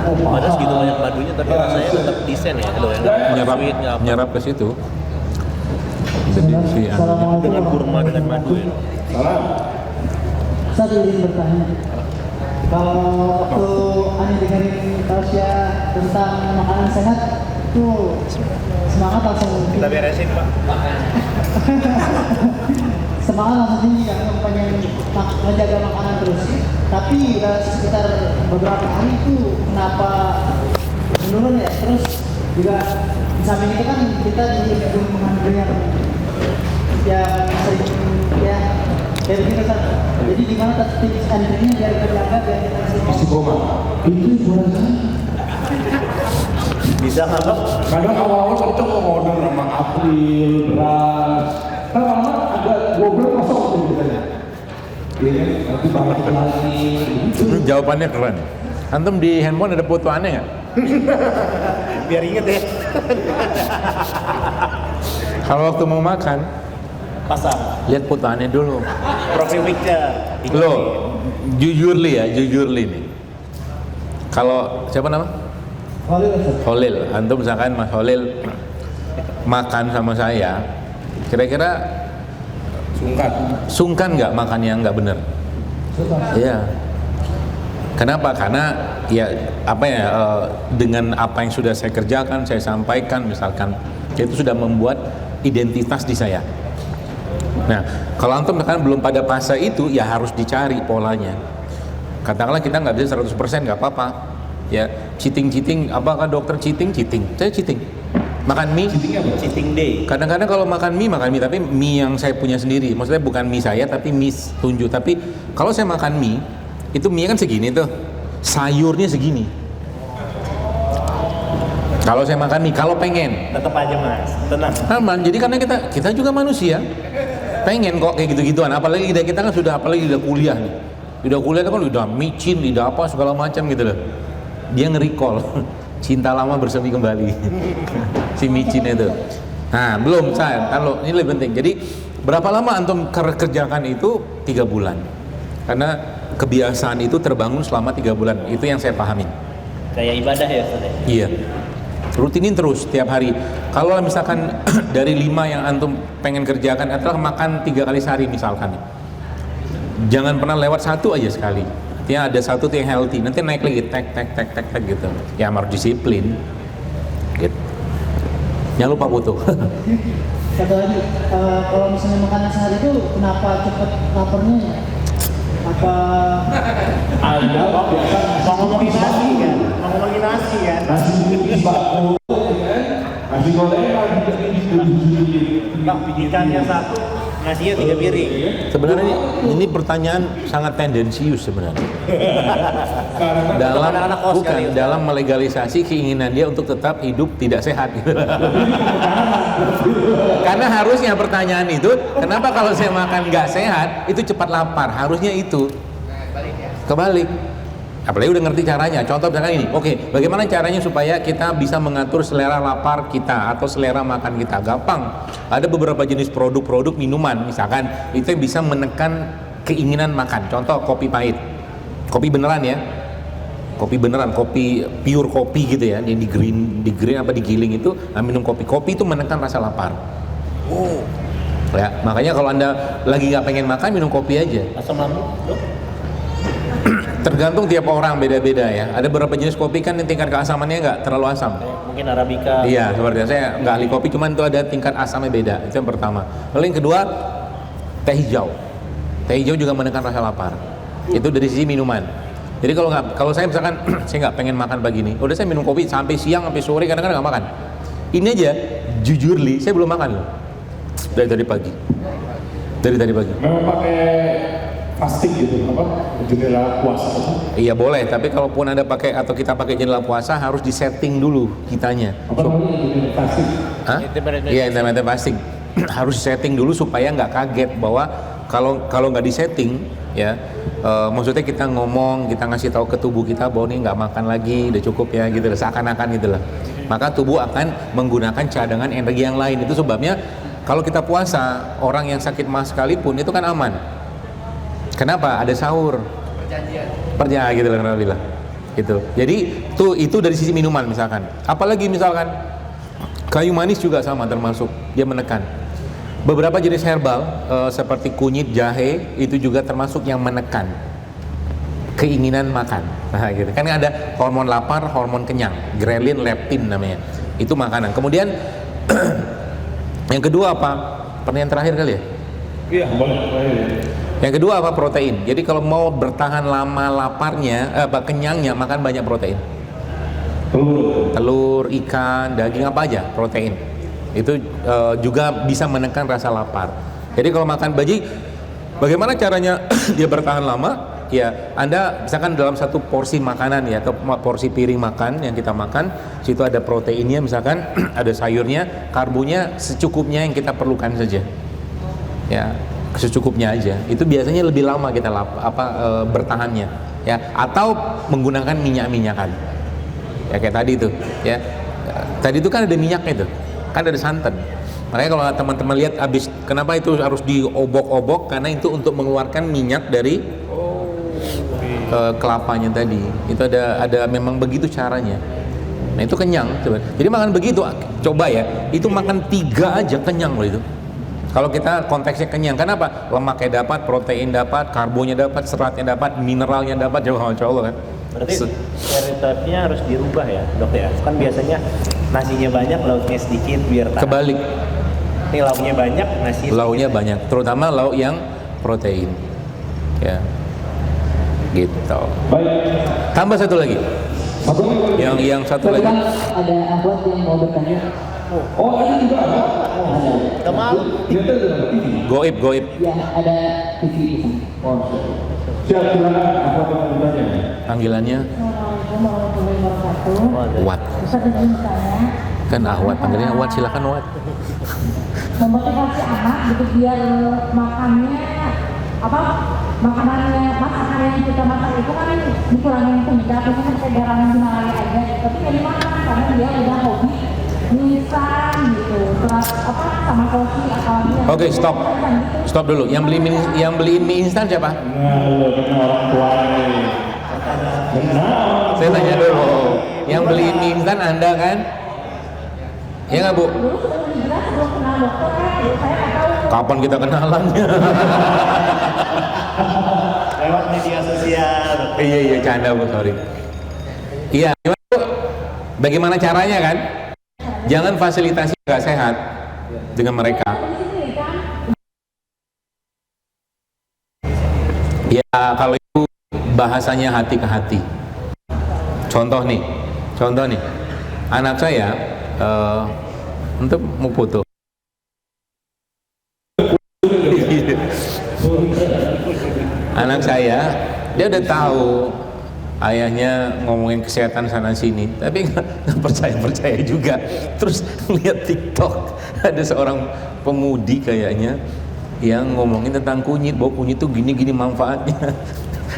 Padahal segitu banyak madunya tapi rasanya tetap decent ya, loh ya. Sweet, nggak apa. Menyerap ke situ. Jadi si Assalamualaikum Dengan kurma dengan madu ya. Saya ingin bertanya, kalau waktu Ani dengerin Tasya tentang makanan sehat, tuh semangat langsung Kita beresin pak. semangat langsung tinggi kan, yang pengen menjaga makanan terus. Tapi sekitar beberapa hari itu kenapa menurun ya? Terus juga di samping itu kan kita di mengandung yang sering ya kayak begitu kan. Jadi gimana tips and triknya biar terjaga biar kita Istiqomah itu bukan Bisa nggak dok? kadang awal-awal kita mau order sama April, beras, kan lama agak goblok kosong tuh biasanya. Iya kan, nanti balik lagi. jawabannya keren. Antum di handphone ada foto aneh nggak? Biar inget ya. Kalau waktu mau makan, Pasang. lihat foto aneh dulu. Profil picture. Lo, jujur nih. Kalau siapa nama? Holil. Antum misalkan Mas Holil makan sama saya, kira-kira sungkan nggak makan yang nggak bener? Iya. Kenapa? Karena ya apa ya dengan apa yang sudah saya kerjakan, saya sampaikan, misalkan itu sudah membuat identitas di saya. Nah, kalau antum misalkan belum pada fase itu, ya harus dicari polanya. Katakanlah kita nggak bisa 100%, nggak apa-apa. Ya, cheating, apakah dokter cheating? Saya cheating. Makan mie? Cheating day. Kadang-kadang kalau makan mie, tapi mie yang saya punya sendiri. Maksudnya bukan mie saya, tapi mie tunjuk. Tapi kalau saya makan mie, itu mie kan segini tuh, sayurnya segini. Kalau saya makan mie, kalau pengen. Tetap aja mas, tenang. Aman, jadi karena kita juga manusia, pengen kok kayak gitu-gituan. Apalagi kita kan apalagi udah kuliah nih. Udah kuliah kan udah micin, udah apa segala macam gitu loh. Dia nge-recall cinta lama bersemi kembali. Si micin itu. Nah, belum saya. Kalau ini lebih penting. Jadi berapa lama antum kerjakan itu? 3 bulan. Karena kebiasaan itu terbangun selama 3 bulan. Itu yang saya pahamin. Kayak ibadah ya Ustaz? Iya. Rutinin terus tiap hari. Kalau misalkan dari 5 yang antum pengen kerjakan adalah makan 3 kali sehari misalkan. Jangan pernah lewat 1 aja sekali. Artinya ada 1 tuh yang healthy. Nanti naik lagi tek gitu. Ya harus disiplin. Gitu. Jangan lupa foto. Satu lagi, kalau misalnya makanan sehari itu kenapa cepet laparnya? Apa Anda kok biasa Mau ngomongin nasi kan? Mau ngomongin nasi kan? nasi bungkus bakso, nasi gorengan, Ikannya 1, nasinya 3 piring. Sebenarnya ini pertanyaan sangat tendensius sebenarnya. dalam anak-anak kos bukan kali ya. dalam melegalisasi keinginan dia untuk tetap hidup tidak sehat. Karena harusnya pertanyaan itu, kenapa kalau saya makan nggak sehat itu cepat lapar? Harusnya itu kebalik. Apalagi udah ngerti caranya. Contoh misalkan ini, oke, bagaimana caranya supaya kita bisa mengatur selera lapar kita atau selera makan kita? Gampang. Ada beberapa jenis produk-produk minuman, misalkan itu yang bisa menekan keinginan makan. Contoh kopi pahit, kopi beneran ya, kopi beneran, kopi pure kopi gitu ya, yang di green apa digiling itu, minum kopi itu menekan rasa lapar. Oh, ya makanya kalau anda lagi nggak pengen makan minum kopi aja. Asam lambung, dok? Tergantung tiap orang beda-beda ya. Ada beberapa jenis kopi kan yang tingkat keasamannya nggak terlalu asam. Mungkin Arabica. Iya, seperti saya nggak ahli kopi, cuman itu ada tingkat asamnya beda. Itu yang pertama. Lalu yang kedua, teh hijau. Teh hijau juga menekan rasa lapar. Itu dari sisi minuman. Jadi kalau saya misalkan saya nggak pengen makan pagi ini, udah saya minum kopi sampai siang sampai sore kadang-kadang nggak makan. Ini aja, jujur li, saya belum makan loh. Dari tadi pagi. memang pakai fasting gitu, apa jendela puasa itu. Iya boleh, tapi kalaupun Anda pakai atau kita pakai jendela puasa harus disetting dulu kitanya. Apa namanya jendela fasting? Hah? Iya, intermittent fasting. Harus disetting dulu supaya nggak kaget bahwa kalau nggak disetting ya, maksudnya kita ngomong, kita ngasih tahu ke tubuh kita bahwa ini nggak makan lagi, udah cukup ya gitu, seakan-akan gitu lah. Maka tubuh akan menggunakan cadangan energi yang lain. Itu sebabnya kalau kita puasa, orang yang sakit mah sekalipun itu kan aman. Kenapa? Ada sahur. Perjanjian gitu lah alhamdulillah. Gitu. Jadi itu dari sisi minuman misalkan. Apalagi misalkan kayu manis juga sama termasuk dia menekan. Beberapa jenis herbal seperti kunyit, jahe itu juga termasuk yang menekan keinginan makan. Nah, gitu. Kan ada hormon lapar, hormon kenyang, grelin, leptin namanya. Itu makanan. Kemudian yang kedua apa? Pertanyaan terakhir kali ya? Iya, boleh. Yang kedua apa? Protein. Jadi kalau mau bertahan lama laparnya, kenyangnya, makan banyak protein. Telur, ikan, daging apa aja, protein. Itu juga bisa menekan rasa lapar. Jadi kalau makan bagaimana caranya dia bertahan lama? Ya, Anda misalkan dalam satu porsi makanan ya, porsi piring makan yang kita makan, situ ada proteinnya misalkan, ada sayurnya, karbonya secukupnya yang kita perlukan saja. Ya, secukupnya aja. Itu biasanya lebih lama kita bertahannya. Ya, atau menggunakan minyak-minyakan. Ya kayak tadi itu, ya. Tadi itu kan ada minyaknya itu. Kan ada santan. Makanya kalau teman-teman lihat kenapa itu harus diobok-obok, karena itu untuk mengeluarkan minyak dari kelapanya tadi. Itu ada memang begitu caranya. Nah itu kenyang coba. Jadi makan begitu, coba ya. Itu makan 3 aja kenyang loh itu. Kalau kita konteksnya kenyang, kenapa? Lemaknya dapat, protein dapat, karbonya dapat, seratnya dapat, mineralnya dapat, coba Masya Allah kan. Berarti stereotipnya harus dirubah ya dok ya? Kan biasanya nasinya banyak, lauknya sedikit biar tahan. Kebalik. Ini lauknya banyak, nasinya Lauknya banyak, terutama lauk yang protein. Ya. Gitu. Tambah satu lagi. Yang satu lagi. Kan ada Ahwat yang mau bertanya. Oh, ada juga ada. Kemal. Goib. Ya, ada TV di sini. Oh, siap, silakan. Apa panggilannya? Panggilannya Assalamualaikum warahmatullahi wabarakatuh. Wat. Ustaz izin bertanya, Kan Ahwat, panggilannya Wat, silakan Wat. memotivasi anak gitu biar makannya makanannya masakan yang kita masak itu kan dikurangin penyedap, itu kan kayak garam Himalaya aja, tapi dari mana karena dia udah hobi nisan gitu, terus sama kopi atau Oke, stop dulu. Yang beli mie instan siapa? Orang tua nih. Saya tanya dulu. Yang beli mie instan Anda kan? Ya nggak Bu? dulu sebelum kenal dokter kan saya nggak tahu. Kapan kita kenalannya? Lewat media sosial. Iya canda Bu, sorry. Iya, gimana Bu? Bagaimana caranya kan? Jangan fasilitasi nggak sehat dengan mereka. Ya kalau itu bahasanya hati ke hati. Contoh nih, anak saya untuk mau foto. Anak saya, dia udah tahu ayahnya ngomongin kesehatan sana sini, tapi nggak percaya juga. Terus lihat TikTok, ada seorang pemudi kayaknya yang ngomongin tentang kunyit, bahwa kunyit tuh gini manfaatnya.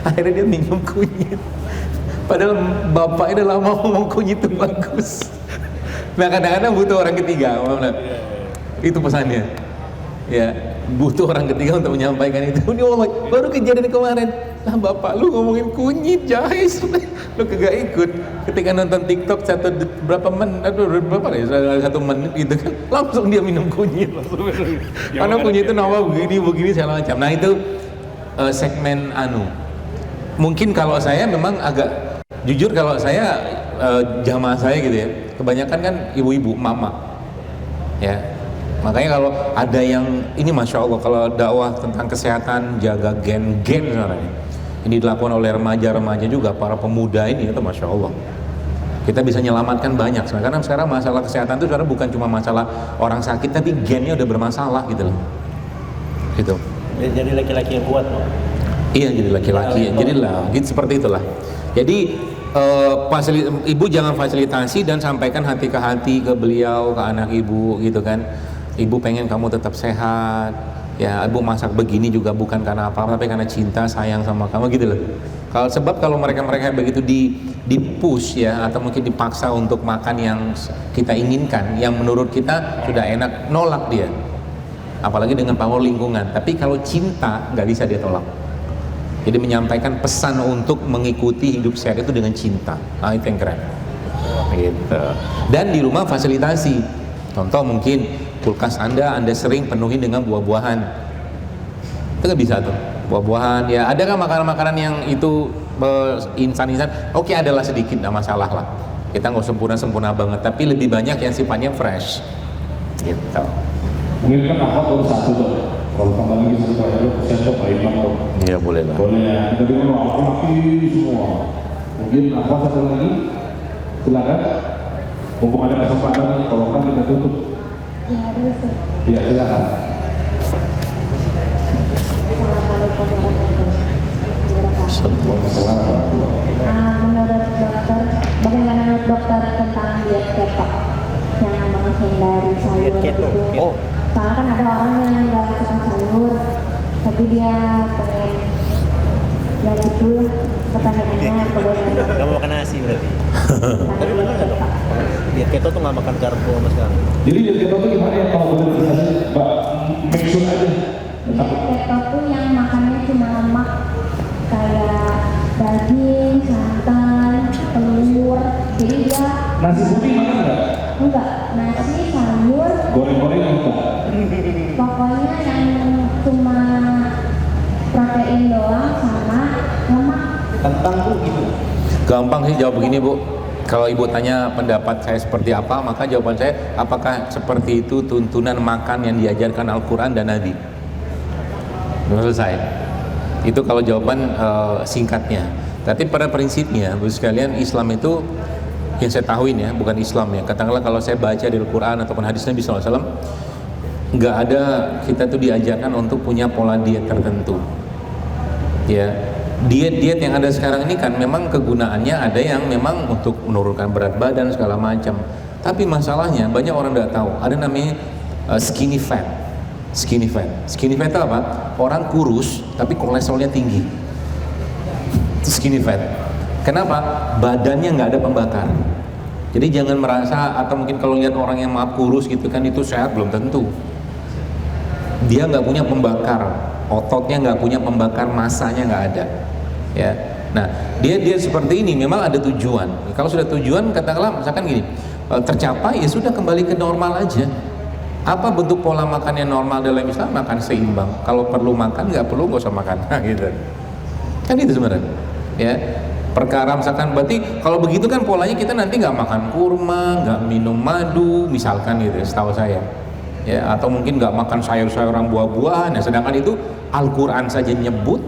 Akhirnya dia minum kunyit. Padahal bapaknya udah lama ngomong kunyit itu bagus. Nah kadang-kadang butuh orang ketiga, itu pesannya. Ya, butuh orang ketiga untuk menyampaikan itu. Ini baru kejadian kemarin. Lah bapak lu ngomongin kunyit, jahe, lu kagak ikut. Ketika nonton TikTok berapa menit gitu kan, langsung dia minum kunyit. Karena kunyit itu nama begini segala macam. Nah itu segmen mungkin kalau saya memang agak jujur, kalau saya jamaah saya gitu ya, kebanyakan kan ibu-ibu, mama ya. Makanya kalau ada yang ini Masya Allah, kalau dakwah tentang kesehatan, jaga gen sebenarnya ini dilakukan oleh remaja-remaja juga, para pemuda ini, itu Masya Allah kita bisa menyelamatkan banyak sebenarnya. Karena sekarang masalah kesehatan itu sebenarnya bukan cuma masalah orang sakit, tapi gennya udah bermasalah gitu loh gitu. Jadi laki-laki yang kuat loh. Iya, jadi laki-laki, jadilah gitu, seperti itulah. Jadi ibu jangan fasilitasi dan sampaikan hati ke hati ke beliau, ke anak ibu gitu kan. Ibu pengen kamu tetap sehat, ya ibu masak begini juga bukan karena apa-apa, tapi karena cinta sayang sama kamu gitu loh. Kalau mereka begitu di push ya, atau mungkin dipaksa untuk makan yang kita inginkan, yang menurut kita sudah enak, nolak dia. Apalagi dengan power lingkungan. Tapi kalau cinta nggak bisa dia tolak. Jadi menyampaikan pesan untuk mengikuti hidup sehat itu dengan cinta. Nah, itu yang keren. Gitu. Dan di rumah fasilitasi. Contoh mungkin kulkas Anda sering penuhi dengan buah-buahan. Itu kan bisa tuh. Buah-buahan, ya ada kan makanan-makanan yang itu insan-insan. Oke, adalah sedikit, enggak masalah lah. Kita nggak sempurna-sempurna banget, tapi lebih banyak yang sifatnya fresh. Gitu. Mungkin kan apa baru satu tuh. Kalau tambah lagi satu kali lu kesian tuh baik banget. Iya boleh lah. Boleh ya. Tapi kalau aku laki semua. Mungkin apa satu lagi? Silakan. Mumpung ada kesempatan, kalau kan kita tutup. Ya, terus. Iya, silakan. Menurut dokter, bagaimana menurut dokter tentang diet keto yang menghindari sayur Diet keto, itu? oh. Soalnya kan ada orang yang nggak suka sayur, tapi dia pengen ya gitu pertanyaannya bagaimana Gak mau makan nasi berarti. tentang diet keto? Diet keto tuh gak makan karbo sama sekali. Jadi jadi kita tuh gimana ya kalau boleh dikasih, Mbak? Make sure aja. Diet keto tuh yang makannya cuma lemak kayak daging, santan, telur, jadi dia Nasi putih makan nggak? enggak nasi, sayur, Goreng-goreng enggak? pokoknya yang cuma protein doang sama lemak. Kentang tuh gitu. Gampang sih jawab begini Bu. Kalau ibu tanya pendapat saya seperti apa, maka jawaban saya, apakah seperti itu tuntunan makan yang diajarkan Al-Quran dan Nabi? Selesai. Itu kalau jawaban singkatnya. Tapi pada prinsipnya, Bu sekalian, Islam itu yang saya tahuin ya, bukan Islam ya. Katakanlah kalau saya baca di Al-Quran ataupun hadis Nabi SAW, nggak ada kita tuh diajarkan untuk punya pola diet tertentu. Ya, diet-diet yang ada sekarang ini kan memang kegunaannya ada yang memang untuk menurunkan berat badan segala macam. Tapi masalahnya banyak orang nggak tahu. Ada namanya skinny fat. Skinny fat. Skinny fat itu apa? Orang kurus tapi kolesterolnya tinggi. Itu skinny fat. Kenapa? Badannya nggak ada pembakar. Jadi jangan merasa atau mungkin kalau lihat orang yang maaf kurus gitu kan itu sehat, belum tentu. Dia nggak punya pembakar, ototnya nggak punya pembakar, masanya nggak ada. Ya. Nah, dia seperti ini memang ada tujuan. Kalau sudah tujuan, katakanlah misalkan gini, tercapai ya sudah kembali ke normal aja. Apa bentuk pola makan yang normal dalam Islam? Makan seimbang. Kalau perlu makan, nggak perlu nggak usah makan. Nah, gitu. Kan itu sebenarnya. Ya. Perkara misalkan berarti kalau begitu kan polanya kita nanti nggak makan kurma, nggak minum madu, misalkan gitu, setahu saya. Ya, atau mungkin nggak makan sayur-sayuran, buah-buahan. Nah, sedangkan itu Al-Quran saja nyebut.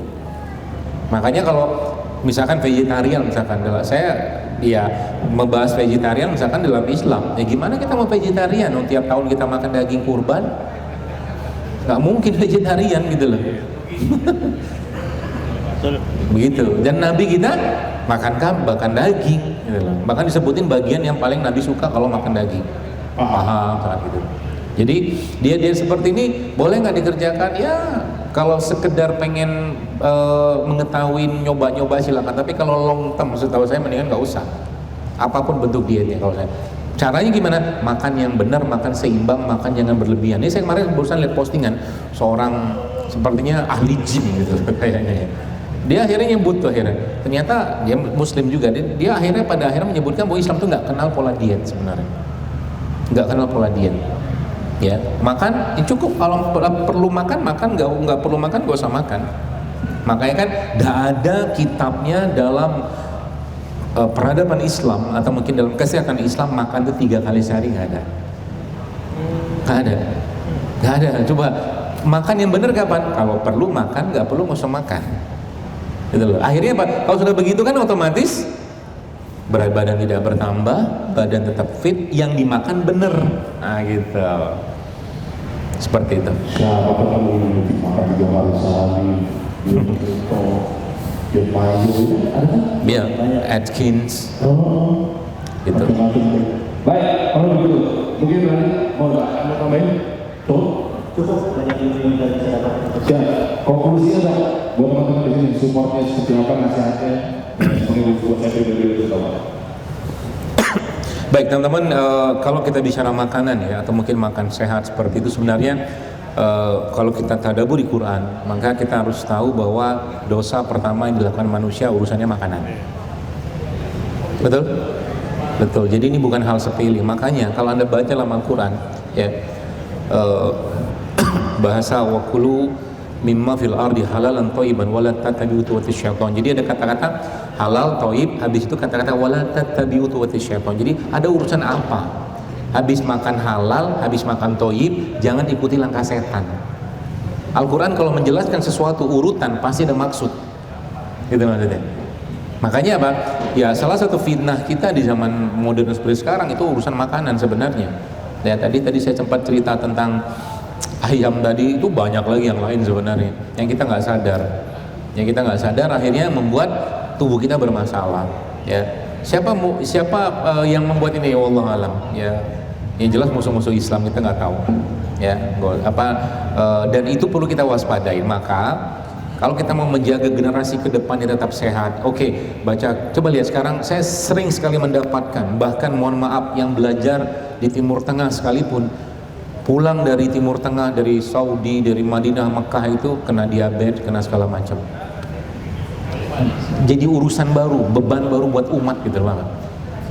Makanya kalau misalkan vegetarian, misalkan saya ya membahas vegetarian misalkan dalam Islam, ya gimana kita mau vegetarian? Tiap tahun kita makan daging kurban, nggak mungkin vegetarian gitu loh. Begitu. Dan Nabi kita makan daging gitu loh. Bahkan disebutin bagian yang paling Nabi suka kalau makan daging, paha saat gitu. Jadi dia seperti ini boleh nggak dikerjakan? Ya kalau sekedar pengen mengetahui nyoba-nyoba silakan. Tapi kalau long term, setahu saya mendingan nggak usah. Apapun bentuk dietnya kalau saya. Caranya gimana? Makan yang benar, makan seimbang, makan jangan berlebihan. Ini saya kemarin barusan lihat postingan seorang sepertinya ahli gym gitu kayaknya. Dia akhirnya nyebut tuh akhirnya. Ternyata dia Muslim juga. Dia akhirnya pada akhirnya menyebutkan bahwa Islam tuh nggak kenal pola diet sebenarnya. Nggak kenal pola diet. Ya, makan ya cukup, kalau perlu makan, nggak perlu makan gak usah makan. Makanya kan tidak ada kitabnya dalam peradaban Islam atau mungkin dalam kesehatan Islam makan itu 3 kali sehari, nggak ada. Coba makan yang benar kapan? Kalau perlu makan, nggak perlu nggak usah makan. Gitu loh. Akhirnya apa? Kalau sudah begitu kan otomatis berat badan tidak bertambah, badan tetap fit, yang dimakan bener. Nah gitu. Seperti itu. Siapa ketemu makan 3 kali sehari, dia mayo itu ada kan? Iya, Atkins. Oh, Gitu. macam-macam. Baik, kalau begitu, mungkin nanti mau tambahin? Tuh, Cukup banyak ilmu yang dari saya dapat. ya, konklusinya dong, buat teman-teman di sini supportnya seperti apa, nasihatnya, sebagai buat saya pribadi itu tahu. Baik teman-teman, kalau kita bicara makanan ya atau mungkin makan sehat seperti itu sebenarnya kalau kita tadabbur di Quran, maka kita harus tahu bahwa dosa pertama yang dilakukan manusia urusannya makanan. Betul? Betul. Jadi ini bukan hal sepele. Makanya kalau Anda baca dalam Al-Quran, ya, bahasa wakulu mimma fil ardi halalan thayyiban wala tattabi'u khutuwatis syaitan. Jadi ada kata-kata halal, thayyib, habis itu kata-kata wala tattabi'u khutuwatis syaitan. Jadi ada urusan apa? Habis makan halal, habis makan thayyib, jangan ikuti langkah setan. Al-Quran kalau menjelaskan sesuatu urutan pasti ada maksud. Gitu maksudnya. Makanya apa? Ya salah satu fitnah kita di zaman modern seperti sekarang itu urusan makanan sebenarnya. Ya tadi saya sempat cerita tentang ayam tadi, itu banyak lagi yang lain sebenarnya yang kita nggak sadar. Yang kita nggak sadar akhirnya membuat tubuh kita bermasalah. Ya siapa yang membuat ini? Ya Allah alam. Ya yang jelas musuh-musuh Islam, kita nggak tahu. Ya dan itu perlu kita waspadai. Maka kalau kita mau menjaga generasi ke depannya tetap sehat, oke, coba lihat sekarang saya sering sekali mendapatkan, bahkan mohon maaf yang belajar di Timur Tengah sekalipun, pulang dari Timur Tengah, dari Saudi, dari Madinah, Mekah itu kena diabetes, kena segala macam. Jadi urusan baru, beban baru buat umat gitu banget.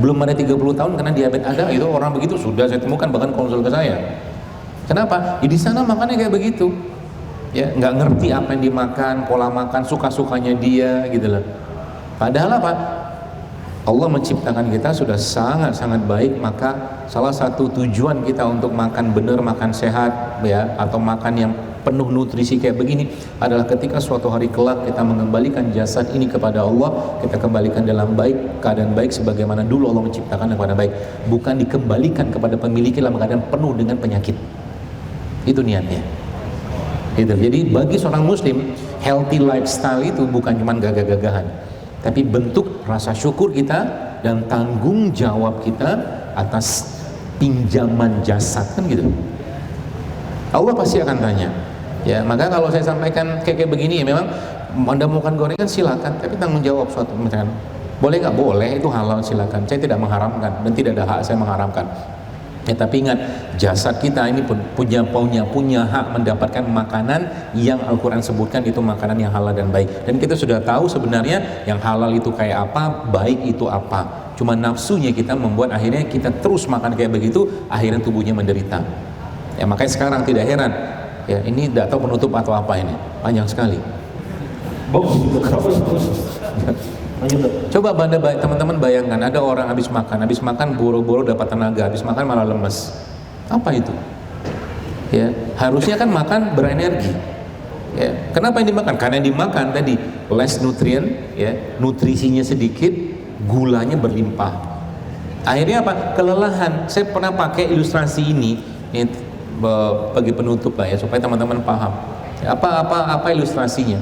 Belum ada 30 tahun kena diabetes, ada itu orang begitu sudah saya temukan, bahkan konsul ke saya. Kenapa? Ya di sana makannya kayak begitu. Ya nggak ngerti apa yang dimakan, pola makan, suka-sukanya dia gitu loh. Padahal apa? Allah menciptakan kita sudah sangat-sangat baik, maka salah satu tujuan kita untuk makan benar, makan sehat ya, atau makan yang penuh nutrisi kayak begini adalah ketika suatu hari kelak kita mengembalikan jasad ini kepada Allah, kita kembalikan dalam keadaan baik sebagaimana dulu Allah menciptakan kepada baik, bukan dikembalikan kepada pemiliknya dalam keadaan penuh dengan penyakit. Itu niatnya. Gitu. Jadi bagi seorang muslim, healthy lifestyle itu bukan cuma gagah-gagahan, tapi bentuk rasa syukur kita dan tanggung jawab kita atas pinjaman jasad, kan gitu. Allah pasti akan tanya. Ya, maka kalau saya sampaikan kayak begini, ya memang Anda mau makan gorengan silakan, tapi tanggung jawab suatu misalkan. Boleh nggak? Boleh, itu halal silakan. Saya tidak mengharamkan dan tidak ada hak saya mengharamkan. Ya, tapi ingat, jasad kita ini pun punya hak mendapatkan makanan yang Al-Quran sebutkan itu makanan yang halal dan baik. Dan kita sudah tahu sebenarnya yang halal itu kayak apa, baik itu apa. Cuma nafsunya kita membuat akhirnya kita terus makan kayak begitu, akhirnya tubuhnya menderita. Ya makanya sekarang tidak heran. Ya ini tidak tahu penutup atau apa ini, panjang sekali. Coba teman-teman bayangkan, ada orang habis makan boro-boro dapat tenaga, habis makan malah lemes. Apa itu? Ya, harusnya kan makan berenergi. Ya, kenapa yang dimakan? Karena yang dimakan tadi less nutrient, ya, nutrisinya sedikit, gulanya berlimpah. Akhirnya apa? Kelelahan. Saya pernah pakai ilustrasi ini bagi penutup lah ya, supaya teman-teman paham. Apa ilustrasinya?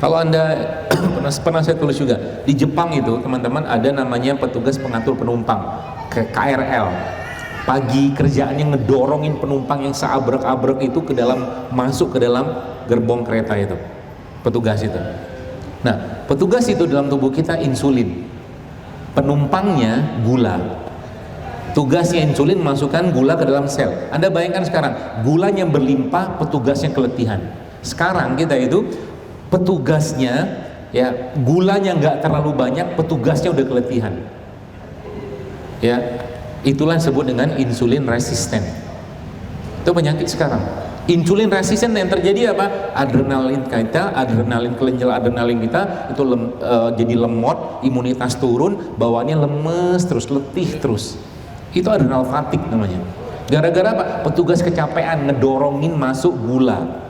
Kalau Anda pernah saya tulis juga, di Jepang itu teman-teman ada namanya petugas pengatur penumpang, KRL. Pagi kerjaannya ngedorongin penumpang yang seabrek-abrek itu masuk ke dalam gerbong kereta itu. Petugas itu. Nah, petugas itu dalam tubuh kita insulin. Penumpangnya gula. Tugasnya insulin masukkan gula ke dalam sel. Anda bayangkan sekarang, gulanya berlimpah, petugasnya keletihan. Sekarang kita itu petugasnya ya gulanya nggak terlalu banyak, petugasnya udah keletihan. Ya, itulah yang disebut dengan insulin resisten. Itu penyakit sekarang. Insulin resisten yang terjadi apa? Adrenalin kelenjar adrenalin kita itu jadi lemot, imunitas turun, bawaannya lemes terus, letih terus. Itu adrenal fatigue namanya. Gara-gara apa? Petugas kecapean ngedorongin masuk gula.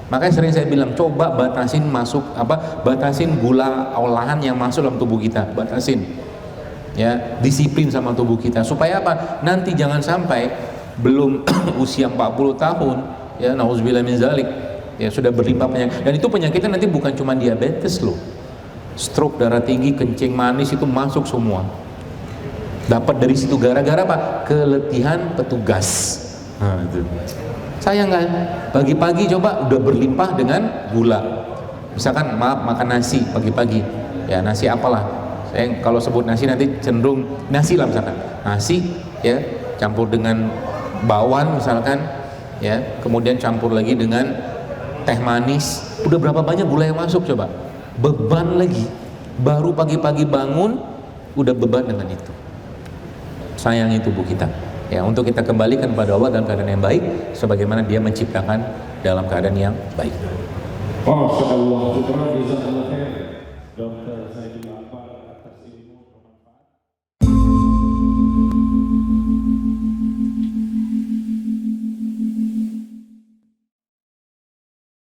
Makanya sering saya bilang, coba batasin gula olahan yang masuk dalam tubuh kita, batasin. Ya, disiplin sama tubuh kita supaya apa? Nanti jangan sampai belum usia 40 tahun, ya nauzubillah min zalik, ya sudah berlimpah penyakit. Dan itu penyakitnya nanti bukan cuma diabetes loh. Stroke, darah tinggi, kencing manis itu masuk semua. Dapat dari situ gara-gara apa? Keletihan petugas. Nah, itu. Sayang kan, pagi-pagi coba udah berlimpah dengan gula. Misalkan makan nasi pagi-pagi, ya nasi apalah. Saya kalau sebut nasi nanti cenderung nasi lah misalkan. Nasi ya campur dengan bakwan misalkan, ya, kemudian campur lagi dengan teh manis, udah berapa banyak gula yang masuk coba? Beban lagi, baru pagi-pagi bangun udah beban dengan itu. Sayangi tubuh kita, ya, untuk kita kembalikan pada Allah dalam keadaan yang baik, sebagaimana Dia menciptakan dalam keadaan yang baik. Masya Allah, syukur, jazakallah khair. Dokter Saidullah.